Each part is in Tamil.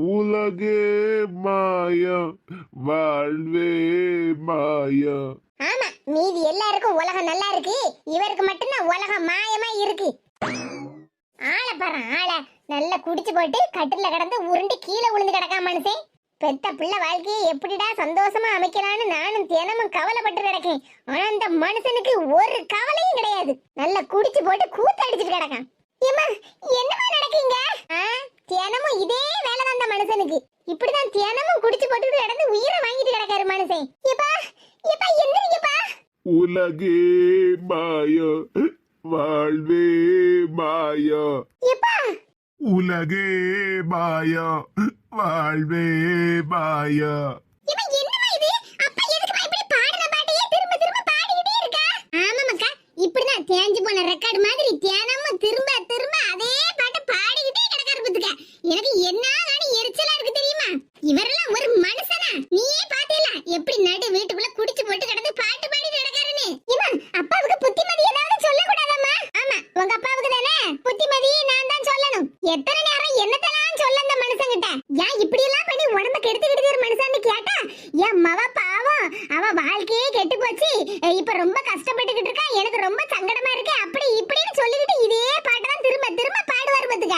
உலகே மாயம் வாழ்வே மாயம். ஆமா, மீதி எல்லாருக்கும் உலகம் நல்லா இருக்கு, இவருக்கு மட்டும்தான் உலகம் மாயமா இருக்கு. ஆளை பாரு ஆளை, நல்லா குடிச்சு போட்டு கட்டில கிடந்து உருண்டு கீழே விழுந்து கிடக்கா மனுஷன். பெத்த பிள்ளை வாழ்க்கையை எப்படிடா சந்தோஷமா அமைக்கலான்னு நானும் தினமும் கவலைப்பட்டு கிடக்கேன். ஆனா அந்த மனுஷனுக்கு ஒரு கவலையும் கிடையாது, நல்லா குடிச்சு போட்டு கூத்து அடிச்சுட்டு கிடக்கான். என்னமா நடக்குங்க? தினமும் இதே வேலை தான் அந்த மனுஷனுக்கு. இப்படிதான் தினமும் குடிச்சு போட்டு கிடந்து உயிரை வாங்கிட்டு கிடக்காரு மனுஷன். எந்திரிங்கப்பா. உலகே மாயம் வாழ்வே மாயம். உலகே மாயம் வாழ்வே மாயம். இப்படிதான் தேஞ்சு போன ரெக்கார்டு மாதிரி தினமும் திரும்ப திரும்ப அதே பாட்டை பாடிக்கிட்டே கிடக்காரு பத்துக்க. எனக்கு என்ன எரிச்சலா இருக்கு தெரியுமா? இவரெல்லாம் ஒரு மனுஷனா? நீயே பாத்தீல எப்படி நடு வீட்டுக்குள்ள குடிச்சு போட்டு கிடந்து பாட்டு பாடிட்டு கிடக்காருன்னு. இவன் அப்பாவுக்கு புத்திமதி ஏதாவது சொல்ல கூடாதம்மா? ஆமா, உங்க அப்பாவுக்கு தானே புத்திமதி நான் தான் சொல்லணும். எத்தனை நேரம் என்னத்தெல்லாம் சொல்ல அந்த மனுஷங்கிட்ட? ஏன் இப்படி எல்லாம் பண்ணி உடம்ப கெடுத்துக்கிட்டு ஒரு மனுஷன்னு கேட்டா, என் மவ பாவம், அவ வாழ்க்கையே கெட்டு போச்சு, இப்ப ரொம்ப கஷ்டப்பட்டுக்கிட்டு இருக்கா, எனக்கு ரொம்ப சங்கடமா இருக்கு, அப்படி இப்படின்னு சொல்லிக்கிட்டு இதே பாட்டெல்லாம் திரும்ப திரும்ப பாடுவார் பத்துக்க.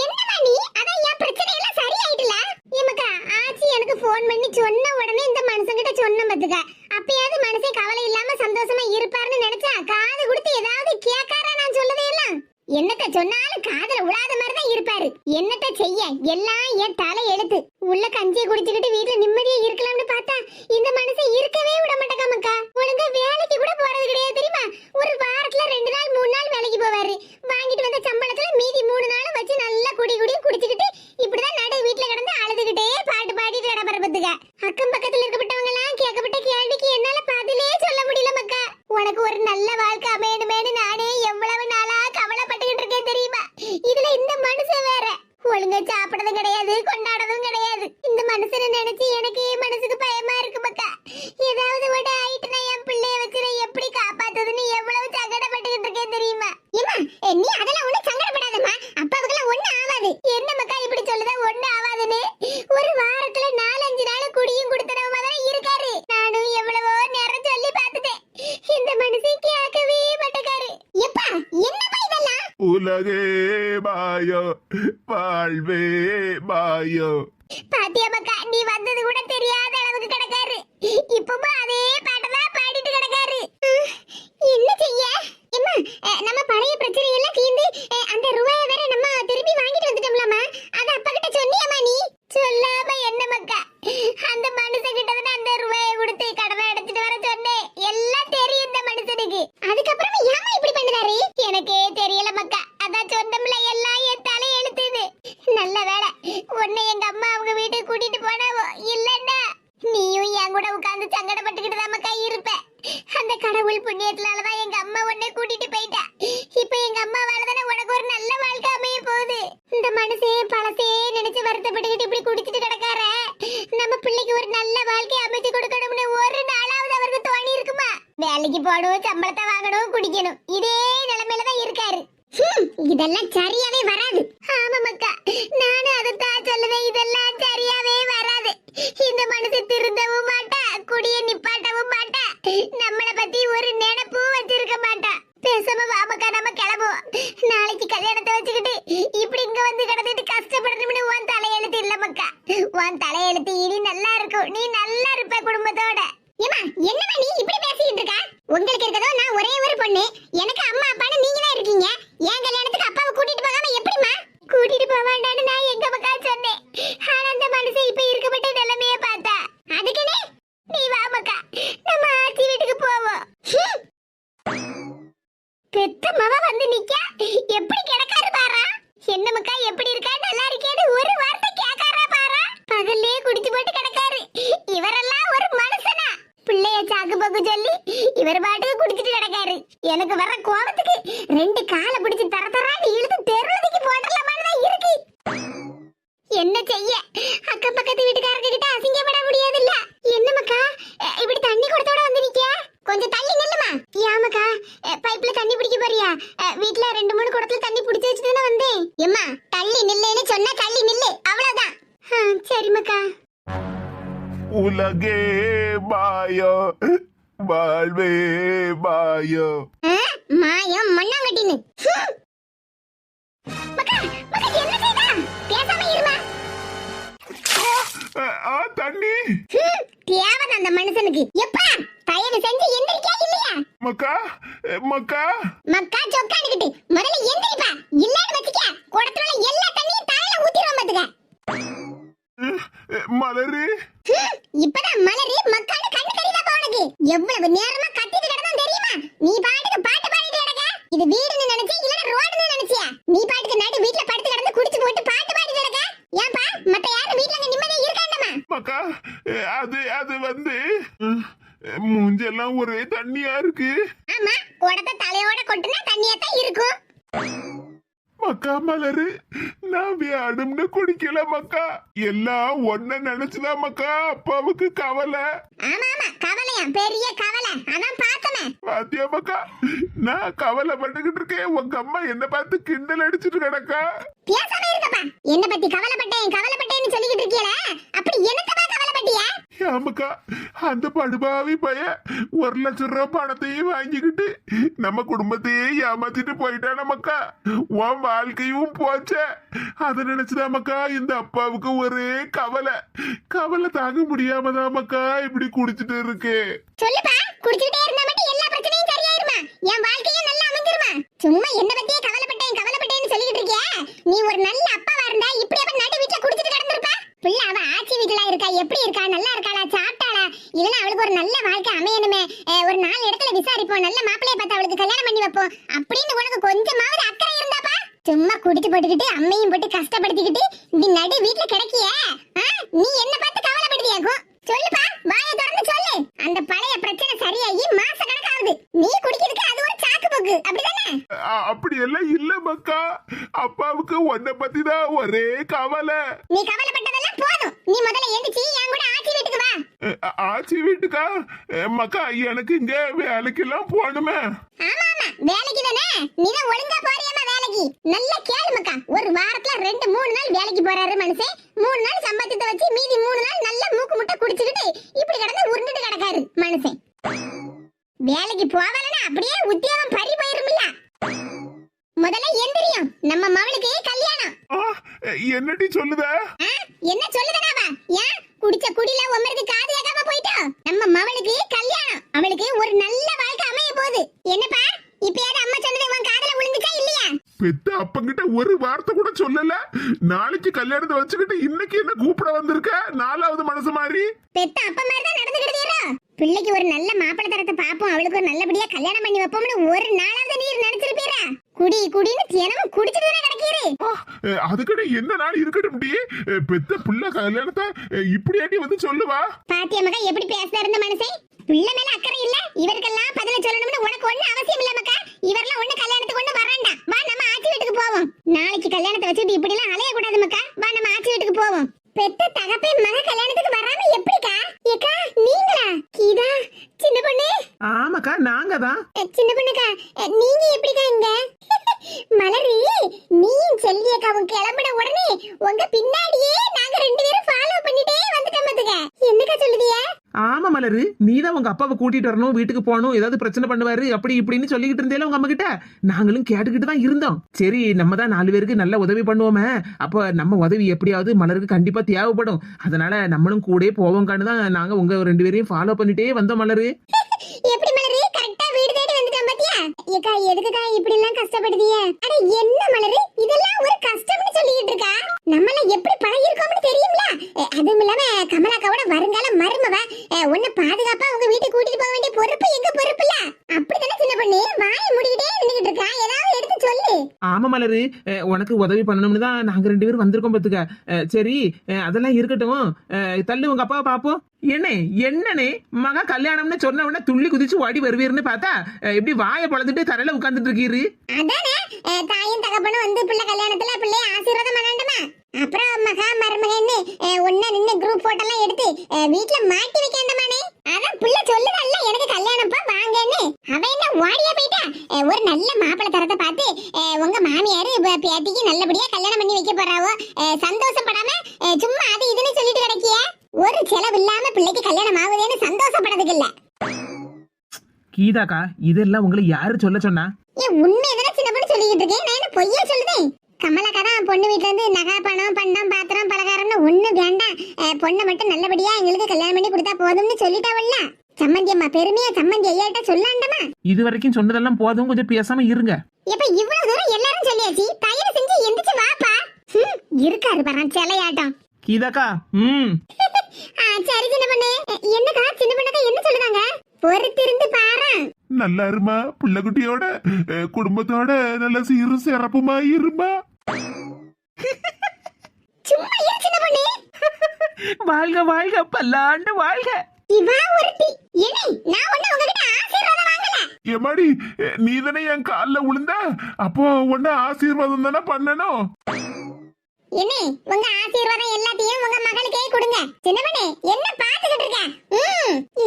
என்னமா நீ? அதான் என் பிரச்சனை எல்லாம் சரியாயிட்டுல. ஏமக்கா ஆச்சி எனக்கு போன் பண்ணி சொன்ன உடனே இந்த மனுஷங்கிட்ட சொன்ன பத்துக்க. அப்பயாவது மனசே கவலை இல்லாம சந்தோஷமா இருப்பாருன்னு நினைச்சா காது கொடுத்து ஏதாவது கேட்காரா நான் சொல்லவே எல்லாம்? என்னத்த சொன்னாலும் காதுல உடாத மாதிரிதான் இருப்பாரு. என்னத்த செய்ய, எல்லாம் என் தலை எழுத்து. உள்ள கஞ்சியை குடிச்சுக்கிட்டு வீட்டுல நிம்மதியா இருக்கலாம்னு பார்த்தா இந்த மனுஷன் இருக்கவே விட மாட்டேங்காமக்கா. ஒழுங்கா வேலைக்கு கூட போறது கிடையாது தெரியுமா? ஒரு வாரத்துல 2 நாள் 3 நாள் வேலைக்கு போவாரு. வாங்கிட்டு வந்த சம்பளத்துல மீதி 3 நாள் வச்சு நல்லா குடியும் குடிச்சுக்கிட்டு இப்படிதான் நடு வீட்டுல கிடந்து அழுதுகிட்டே பாட்டு பாடிட்டு இடப்பறப்பதுக்க. அக்கம் பக்கத்துல இருக்கப்பட்டவங்க எல்லாம் கேட்கப்பட்ட கேள்விக்கு என்னால பதிலே சொல்ல முடியல மக்கா. உனக்கு ஒரு நல்ல வாழ்க்கை அமையணுமேனு நானே எவ்வளவு நாளா கவலைப்பட்டுக்கிட்டு இருக்கேன் தெரியுமா? இதுல இந்த மனுஷன் வேற ஒழுங்கா சாப்பிடறதும் கிடையாது, கொண்டாடுறதும் கிடையாது. இந்த மனுஷனை நினைச்சு எனக்கு மனசுக்கு பயமா இருக்கு மக்கா. ஏதாவது ஒரு ஆயிட்டுனா என் பிள்ளைய வச்சு நான் எப்படி காப்பாத்துதுன்னு எவ்வளவு சங்கடப்பட்டுக்கிட்டு இருக்கேன் தெரியுமா? நீ அதெல்லாம் ஒண்ணும் சங்கடப்படாதம்மா, அப்பாவுக்கெல்லாம் ஒண்ணு ஆகாது. என்ன மக்கா இப்படி சொல்லுதா ஒண்ணு ஆகாதுன்னு? ஒரு வாரத்துல 4-5 நாள் குடியும் குடுத்தனவமா தான் இருக்காரு. நானும் எவ்வளவோ நேரம் சொல்லி பார்த்துட்டேன், இந்த மனுஷன் கேட்கவே மாட்டேக்காரு. எப்பா என்னப்பா இதெல்லாம்? உலகே மாயம் வாழ்வே மாயம். பாத்தியா மக்கா, நீ வந்தது கூட தெரியாத அளவுக்கு கிடக்காரு. இப்பவும் அதே பாட்டதான் பாடிட்டு கிடக்காரு. என்ன செய்ய? நம்ம பழைய பிரச்சனை எல்லாம் தீர்ந்து அந்த ரூபாயை வேற நம்ம திருப்பி வாங்கிட்டு வந்துட்டோம்லாமா? அத அப்பா கிட்ட சொன்னியாமா நீ? சொல்லாம என்ன மக்கா, அந்த மனுஷன் கிட்ட தான் அந்த ரூபாயை கொடுத்து கடனை அடைச்சிட்டு வர சொன்னேன். எல்லாம் தெரியும் இந்த மனுஷனுக்கு. அதுக்கப்புறமா ஏமா இப்படி பண்ணுறாரு எனக்கே தெரியல மக்கா. அதான் சொன்னோம்ல எல்லாம் என் தலை எழுத்துது. நல்ல வேலை உன்னை எங்க அம்மா அவங்க வீட்டுக்கு கூட்டிட்டு போனாவோ, இல்லன்னா நீயும் என் கூட உட்கார்ந்து சங்கடப்பட்டுக்கிட்டு தான் மக்கா இருப்ப. அந்த கடவுள் புண்ணியத்தினாலதான் எங்க அம்மா உன்னை கூட்டிட்டு போயிட்டா. இப்ப எங்க அம்மாவால தானே உனக்கு ஒரு நல்ல வாழ்க்கை அமைய போகுது. இந்த மனசே பழசே நினைச்சு வருத்தப்பட்டுக்கிட்டு இப்படி குடிச்சிட்டு கிடக்கார, நம்ம பிள்ளைக்கு ஒரு நல்ல வாழ்க்கை அமைச்சு கொடுக்கணும்னு ஒரு நாளாவது அவருக்கு தோணி இருக்குமா? வேலைக்கு போடணும், சம்பளத்தை வாங்கணும், குடிக்கணும், இதே நிலைமையில தான் இருக்காரு. இதெல்லாம் சரியாவே வராது. ஆமா மக்கா, நானும் அதைத்தான் சொல்லுவேன், இதெல்லாம் சரியாவே வராது. இந்த மனுஷன் திருந்தவும் மாட்டா, குடிய நிப்பாட்டவும் மாட்டா, நம்மள பத்தி ஒரு நினைப்பு வச்சிருக்க மாட்டா. பேசாம வாமக்கா நம்ம கிளம்புவோம். நாளைக்கு கல்யாணத்தை வச்சுக்கிட்டு இப்படி இங்க வந்து கிடந்துட்டு கஷ்டப்படணும்னு உன் தலையெழுத்து இல்ல மக்கா. உன் தலையெழுத்து இனி நல்லா இருக்கும், நீ நல்லா இருப்ப குடும்பத்தோட. ஏமா என்னமா நீ இப்படி பேசிட்டு இருக்க? உங்களுக்கு இருக்கதோ நான் ஒரே ஒரு பொண்ணு, எனக்கு அம்மா அப்பான்னு நீங்க தான் இருக்கீங்க. என் கல்யாணத்துக்கு அப்பாவை கூட்டிட்டு போகாம எப்படிமா? கூட்டிட்டு போவாண்டான்னு நான் எங்க மக்கா சொன்னேன். ஆனா அந்த மனுஷன் இப்ப இருக்கப்பட்ட நிலைமைய பார்த்தா அதுக்குனே நீ வா மக்கா, நம்ம ஆச்சி வீட்டுக்கு போவோம். பெத்த மவ வந்து நிக்க எப்படி கிடக்காரு பாரா. என்ன மக்கா எப்படி இருக்கா, நல்லா இருக்கேன்னு ஒரு வார்த்தை கேட்காரா பாரா. பகல்லே குடிச்சு போட்டு கிடக்காரு. இவரெல்லாம் ஒரு மனுஷனா? பிள்ளைய சாக்கு போக்கு சொல்லி இவர் பாட்டுக்கு குடிச்சிட்டு கிடக்காரு. எனக்கு வர கோபத்துக்கு 2 காலை பிடிச்சு தர தரான்னு இழுத்து தெருவுக்கு போடலாமான்னு தான் இருக்கு. என்ன செய்ய, அக்கம் பக்கத்து வீட்டுக்காரங்க கிட்ட அசிங்கப்பட முடியாதுல்ல. என்ன மக்கா இப்படி தண்ணி குடத்தோட வந்து நிக்க? கொஞ்சம் தள்ளி நில்லுமா. ஏமாக்கா பைப்ல தண்ணி பிடிக்க போறியா? வீட்ல 2-3 குடத்துல தண்ணி பிடிச்சு வச்சுட்டு வந்தேன். எம்மா தள்ளி நில்லுன்னு சொன்னா தள்ளி நில்லு, அவ்வளவுதான். மக்கா. உலகே மாயம் வாழ்வே மாயம். மாயம் மண்ணாங்கட்டின்னு. மக்கா மக்கா என்ன செய்தா? பேசாம இருமா. தண்ணி தேவன் அந்த மனுஷனுக்கு. எப்பா தயவு செஞ்சு எந்திரிக்கா இல்லையா? மக்கா மக்கா மக்கா சொக்கானிக்கிட்டு முதல்ல எந்திரிப்பா. இல்லன்னு வச்சுக்க குடத்துல எல்லா தண்ணியும் தலையில ஊத்திடுவோம் பாத்துக்க. மலரு இப்பதான் மலரு மக்கான்னு கண்ணு தெரியுதாப்பா உனக்கு? எவ்வளவு நேரமா கத்திட்டு கிடந்தோம் தெரியுமா? நீ பாட்டுக்கு பாட்டு பாடிட்டு கிடக்க. இது வீடுன்னு நினைச்சே இல்ல ரோடுன்னு நினைச்சியா? நீ பாட்டுக்கு நடு வீட்ல படுத்து கிடந்து குடிச்சு போட்டு பாட்டு பாடிட்டு கிடக்க. ஏன்பா மத்த யாரும் வீட்ல நிம்மதியா இருக்காண்டமா? மக்கா அது வந்து மூஞ்செல்லாம் ஒரே தண்ணியா இருக்கு. ஆமா குடத்தை தலையோட கொட்டுனா தண்ணியா தான் இருக்கும். மக்கா மலரு நான் வேணும்னு குடிக்கல மக்கா. எல்லாம் ஒன்ன நினைச்சுதான் மக்கா அப்பாவுக்கு கவலை. ஆமா ஆமா கவலையா பெரிய கவலை. அதான் பார்த்தமே. பாத்தியா மக்கா நான் கவலை பண்ணிக்கிட்டு இருக்கேன். உங்க அம்மா என்ன பார்த்து கிண்டல் அடிச்சிட்டு கிடக்கா. பேசாம இருக்கப்பா. என்ன பத்தி கவலைப்பட்டேன்னு சொல்லிக்கிட்டு இருக்கீல? அப்படி என்னத்தப்பா கவலைப்பட்டியா? ஆமாக்கா அந்த படுபாவி பைய 1 லட்சம் ரூபாய் பணத்தையும் வாங்கிக்கிட்டு நம்ம குடும்பத்தையே ஏமாத்திட்டு போயிட்டான மக்கா. உன் வாழ்க்கையும் போச்ச. அதை நினைச்சுதான் மக்கா இந்த அப்பாவுக்கு ஒரே கவலை தாங்க முடியாமதான் மக்கா இப்படி குடிச்சிட்டு இருக்கு. சொல்லுப்பா குடிச்சிட்டே இருந்தா மட்டும் எல்லா பிரச்சனையும் சரியாயிருமா? என் வாழ்க்கையும் நல்லா அமைஞ்சிருமா? சும்மா என்ன பத்தியே கவலைப்பட்டேன்னு சொல்லிட்டு இருக்கியா? நீ ஒரு நல்ல அப்பாவா இருந்தா இப்படி அப்ப நடு வீட்டுல குடிச்சிட்டு கிடந்திருப்பா. பிள்ளை அவ ஆட்சி வீட்டுல இருக்கா, எப்படி இருக்கா, நல்லா இருக்காளா, சாப்பிட்டாளா, இல்லன்னா அவளுக்கு ஒரு நல்ல வாழ்க்கை அமையணுமே, ஒரு 4 இடத்துல விசாரிப்போம், நல்ல மாப்பிள்ளைய பார்த்து அவளுக்கு கல்யாணம் பண்ணி வைப்போம் அப்படின்னு உனக்கு கொஞ்சமாவது அக்கறை இருந்தாப்பா? சும்மா குடிச்சு போட்டுக்கிட்டு அம்மையும் போட்டு கஷ்டப்படுத்திக்கிட்டு நீ நடு வீட்டுல கிடைக்கிய. நீ என்ன பார்த்து கவலைப்படுத்தியாக்கும்? சொல்லுப்பா வாயை திறந்து சொல்லு. அந்த பழைய பிரச்சனை சரியாகி மாச கணக்காகுது. நீ குடிக்கிறதுக்கு அது ஒரு சாக்கு போக்கு அப்படிதானே? அப்படி எல்லாம் இல்ல மக்கா. அப்பாவுக்கு உன்னை பத்தி தான் ஒரே கவலை. நீ கவலைப்பட்டதெல்லாம் போதும். நீ முதல்ல எந்திரிச்சு என் கூட ஆச்சி வீட்டுக்கு வா. ஆச்சி வீட்டுக்கா? மக்கா எனக்கு இங்க வேலைக்கு எல்லாம் போகணுமே. ஆமா ஆமா வேலைக்கு தானே. நீ தான் ஒழுங்கா போறியம்மா வேலைக்கு. நல்ல கேளு மக்கா. ஒரு வாரத்துல 2-3 நாள் வேலைக்கு போறாரு மனுஷன். 3 நாள் சம்பாத்தியத்தை வச்சு மீதி 3 நாள் நல்லா மூக்கு முட்டை குடிச்சிட்டு இப்படி கிடந்து உருண்டுட்டு கிடக்காரு மனுஷன். வேலைக்கு போவலன்னா அப்படியே உத்தியோகம் பறி போயிருமில்ல. முதல்ல எந்திரியும் நம்ம மவளுக்கு கல்யாணம். என்னடி சொல்லுத? என்ன சொல்லுதனாவா? ஏன் குடிச்ச குடில உமருக்கு காது கேட்காம போயிட்டோம். நம்ம மவளுக்கு கல்யாணம். அவளுக்கு ஒரு நல்ல வாழ்க்கை அமைய போகுது. என்னப்பா இப்பயாவது அம்மா சொன்னது உன் காதுல விழுந்துச்சா இல்லையா? பெத்த அப்பங்கிட்ட ஒரு வார்த்தை கூட சொல்லல. நாளைக்கு கல்யாணத்தை வச்சுக்கிட்டு இன்னைக்கு என்ன கூப்பிட வந்திருக்க? 4வது மனசு மாதிரி. பெத்த அப்ப மாதிரி தான் நடந்துக்கிட்டீரோ? பிள்ளைக்கு ஒரு நல்ல மாப்பிள்ளை தரத்தை பாப்போம், அவளுக்கு ஒரு நல்லபடியா கல்யாணம் பண்ணி வைப்போம்னு ஒரு நாளாவது நீர் நினைச்சிருப்பீரா? குடின்னு தினமும் குடிச்சிட்டு தானே கிடக்கீரு. அதுக்கிட்ட என்ன நாள் இருக்கட்டும். பெத்த புள்ள கல்யாணத்தை இப்படியாட்டி வந்து சொல்லுவா? பாத்தியா மகா எப்படி பேசுற இருந்த மனுஷன்? பிள்ளை மேல அக்கறை இல்ல. இவருக்கெல்லாம் பதில சொல்லணும்னு உனக்கு ஒண்ணு அவசியம் இல்ல மக்கா. இவரெல்லாம் ஒண்ணு கல்யாணத்துக்கு ஒண்ணு வராண்டா. வா நம்ம ஆச்சி வீட்டுக்கு போவோம். நாளைக்கு கல்யாணத்தை வச்சுட்டு இப்படி எல்லாம் அலைய கூடாது மக்கா. வா நம்ம ஆச்சி வீட்டுக்கு போவோம். பெத்த தகப்பே மக கல்யாணத்துக்கு வராம எப்படிக்கா? ஏக்கா நீங்களா? கீதா சின்ன பொண்ணு. ஆமாக்கா நாங்க தான். சின்ன பொண்ணுக்கா நீங்க எப்படிக்கா இங்க? மலரி நீயும் செல்வியக்காவும் கிளம்பின உடனே உங்க பின்னாடியே நாங்க 2 பேரும் ஃபாலோ பண்ணிட்டே வந்துட்டோம் பாத்துக்க. என்னக்கா சொல்லுதிய? ஆமா மலரு, நீதான் உங்க அப்பாவை கூட்டிட்டு வரணும், வீட்டுக்கு போகணும், ஏதாவது பிரச்சனை பண்ணுவாரு அப்படி இப்படின்னு சொல்லிக்கிட்டு இருந்தேல உங்க அம்மா கிட்ட. நாங்களும் கேட்டுக்கிட்டு தான் இருந்தோம். சரி நம்ம தான் 4 பேருக்கு நல்ல உதவி பண்ணுவோமே, அப்ப நம்ம உதவி எப்படியாவது மலருக்கு கண்டிப்பா தேவைப்படும், அதனால நம்மளும் கூட போவோம்கான்னு தான் நாங்க உங்க 2 பேரையும் ஃபாலோ பண்ணிட்டே வந்தோம் மலரு. எப்படி மலரு கரெக்ட்டா வீடு தேடி வந்துட்டோம் பாத்தியா? ஏக்கா எதுக்குக்கா இப்படி எல்லாம் கஷ்டப்படுதிய? அட என்ன மலரு இதெல்லாம் ஒரு கஷ்டம்னு சொல்லிட்டு இருக்கா? நம்மள எப்படி பழகி இருக்கோம்னு தெரியும்ல. அதுவும் இல்லாம கமலாக்காவோட வருங்கால மருமவ உன்னை பாதுகாப்பா உங்க வீட்டுக்கு கூட்டிட்டு போக வேண்டிய பொறுப்பு எங்க பொறுப்பு இல்ல? அப்படிதானே சின்ன பொண்ணு? வாயை மூடிக்கிட்டே நின்னுகிட்டு இருக்கா, ஏதாவது எடுத்து சொல்லு. ஆமா மலரு, உனக்கு உதவி பண்ணணும்னு தான் நாங்க 2 பேரும் வந்திருக்கோம் பாத்துக்க. சரி அதெல்லாம் இருக்கட்டும், தள்ளு உங்க அப்பாவை பாப்போம். என்னனே மகா கல்யாணம்னு சொன்ன உடனே துள்ளி குதிச்சு ஓடி வருவீர்னு பார்த்தா இப்படி வாயை பொளந்துட்டு தரையில உட்கார்ந்துட்டு இருக்கீரு. அதானே தாயும் தகப்பனும் வந்து பிள்ளை கல்யாணத்துல பிள்ளைய ஆசீர்வாதம் பண்ணாண்டமா. அப்புறம் மகா மருமகன்னு ஒண்ணா நின்னு குரூப் போட்டோ எல்லாம் எடுத்து வீட்ல மாட்டி வைக்கண்டமானே. அதான் பிள்ளை சொல்லுதல்ல எனக்கு கல்யாணம்ப்பா வாங்கன்னு. அவ என்ன ஓடியா போயிட்டா? ஒரு நல்ல மாப்பிள்ளை தரத்தை பார்த்து உங்க மாமியாரு பேத்திக்கு நல்லபடியா கல்யாணம் பண்ணி வைக்க போறாவோ, சந்தோஷப்படாம சும்மா அது இதுன்னு சொல்லிட்டு கல்யாணம் ஆகுதேன்னு சந்தோஷப்படறதுக்கு இல்ல. கீதாக்கா இதெல்லாம் உங்களை யாரு சொல்ல சொன்னா? ஏன் உண்மை எதனா சின்ன பொண்ணு சொல்லிக்கிட்டு இருக்கேன், நான் என்ன பொய்யா சொல்லுதேன்? கமலக்கா தான் பொண்ணு வீட்டுல இருந்து நகை பணம் பண்டம் பாத்திரம் பலகாரம்னு ஒண்ணு வேண்டாம், பொண்ணை மட்டும் நல்லபடியா எங்களுக்கு கல்யாணம் பண்ணி கொடுத்தா போதும்னு சொல்லிட்டாவல்ல. சம்மந்தி அம்மா பெருமையா சம்மந்தி ஐயாட்ட சொல்லாண்டமா. இது வரைக்கும் சொன்னதெல்லாம் போதும், கொஞ்சம் பேசாம இருங்க. எப்ப இவ்வளவு தூரம் எல்லாரும் சொல்லியாச்சு, தயவு செஞ்சு எந்திரிச்சு வாப்பா. இருக்காரு பாரு சிலையாட்டம். கீதாக்கா சரி சின்ன பொண்ணு. என்னக்கா சின்ன பொண்ணுக்கா என்ன சொல்லுதாங்க? பொறுத்திருந்து பாரு. நல்லா இருமா, பிள்ளைக்குட்டியோட குடும்பத்தோட நல்ல சீரும் சிறப்புமா இருமா. சும்மா இரு சின்ன பொண்ணு. வாழ்க வாழ்க பல்லாண்டு வாழ்க. இவா ஒருத்தி. ஏனே நான் ஒண்ணு உங்ககிட்ட ஆசீர்வாதம் வாங்கல. எம்மாடி, நீ தானே என் கால்ல விழுந்த, அப்போ உன்ன ஆசீர்வாதம் தானே பண்ணணும். ஏனே உங்க ஆசீர்வாதம் எல்லாத்தையும் உங்க மகளுக்கே கொடுங்க. சின்ன பொண்ணு என்ன பாத்துக்கிட்டு இருக்க?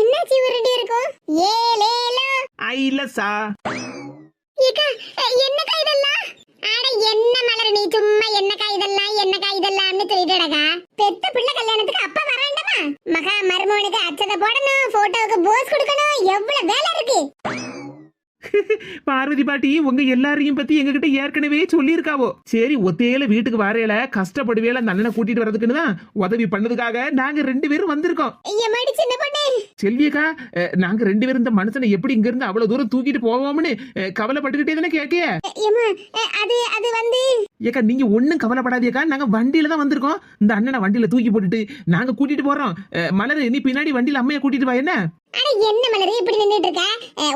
என்ன சிவரடி இருக்கும்? ஏலேலோ ஐலசா. ஏக்கா என்னக்கா இதெல்லாம்? அட என்ன மலர் நீ சும்மா என்னக்கா இதெல்லாம்னு சொல்லிட்டடா. பெத்த பிள்ளை கல்யாணத்துக்கு அப்ப வராண்டமா? மகா மருமகனுக்கு அச்சதை போடணும், போட்டோவுக்கு போஸ் கொடுக்கணும், எவ்வளவு வேலை இருக்கு. பார்வதி பாட்டி உங்க எல்லாரையும் பத்தி எங்ககிட்ட ஏற்கனவே சொல்லியிருக்காவோ. சரி ஒத்தையில வீட்டுக்கு வரையில கஷ்டப்படுவேல அந்த அண்ணனை கூட்டிட்டு வரதுக்குன்னு தான் உதவி பண்ணதுக்காக நாங்க 2 பேரும் வந்திருக்கோம். சின்ன பொண்ணு செல்வியக்கா, நாங்க 2 பேரும் இந்த மனுஷனை எப்படி இங்க இருந்து அவ்வளவு தூரம் தூக்கிட்டு போவோம்னு கவலைப்பட்டுக்கிட்டே தானே கேக்கிய. அது வந்து ஏக்கா நீங்க ஒண்ணும் கவலைப்படாதீக்கா, நாங்க வண்டியில தான் வந்திருக்கோம். இந்த அண்ணனை வண்டியில தூக்கி போட்டுட்டு நாங்க கூட்டிட்டு போறோம். மலர் நீ பின்னாடி வண்டியில அம்மைய கூட்டிட்டு வா. என்ன அட என்ன மலரே இப்படி நின்னுட்டு இருக்க?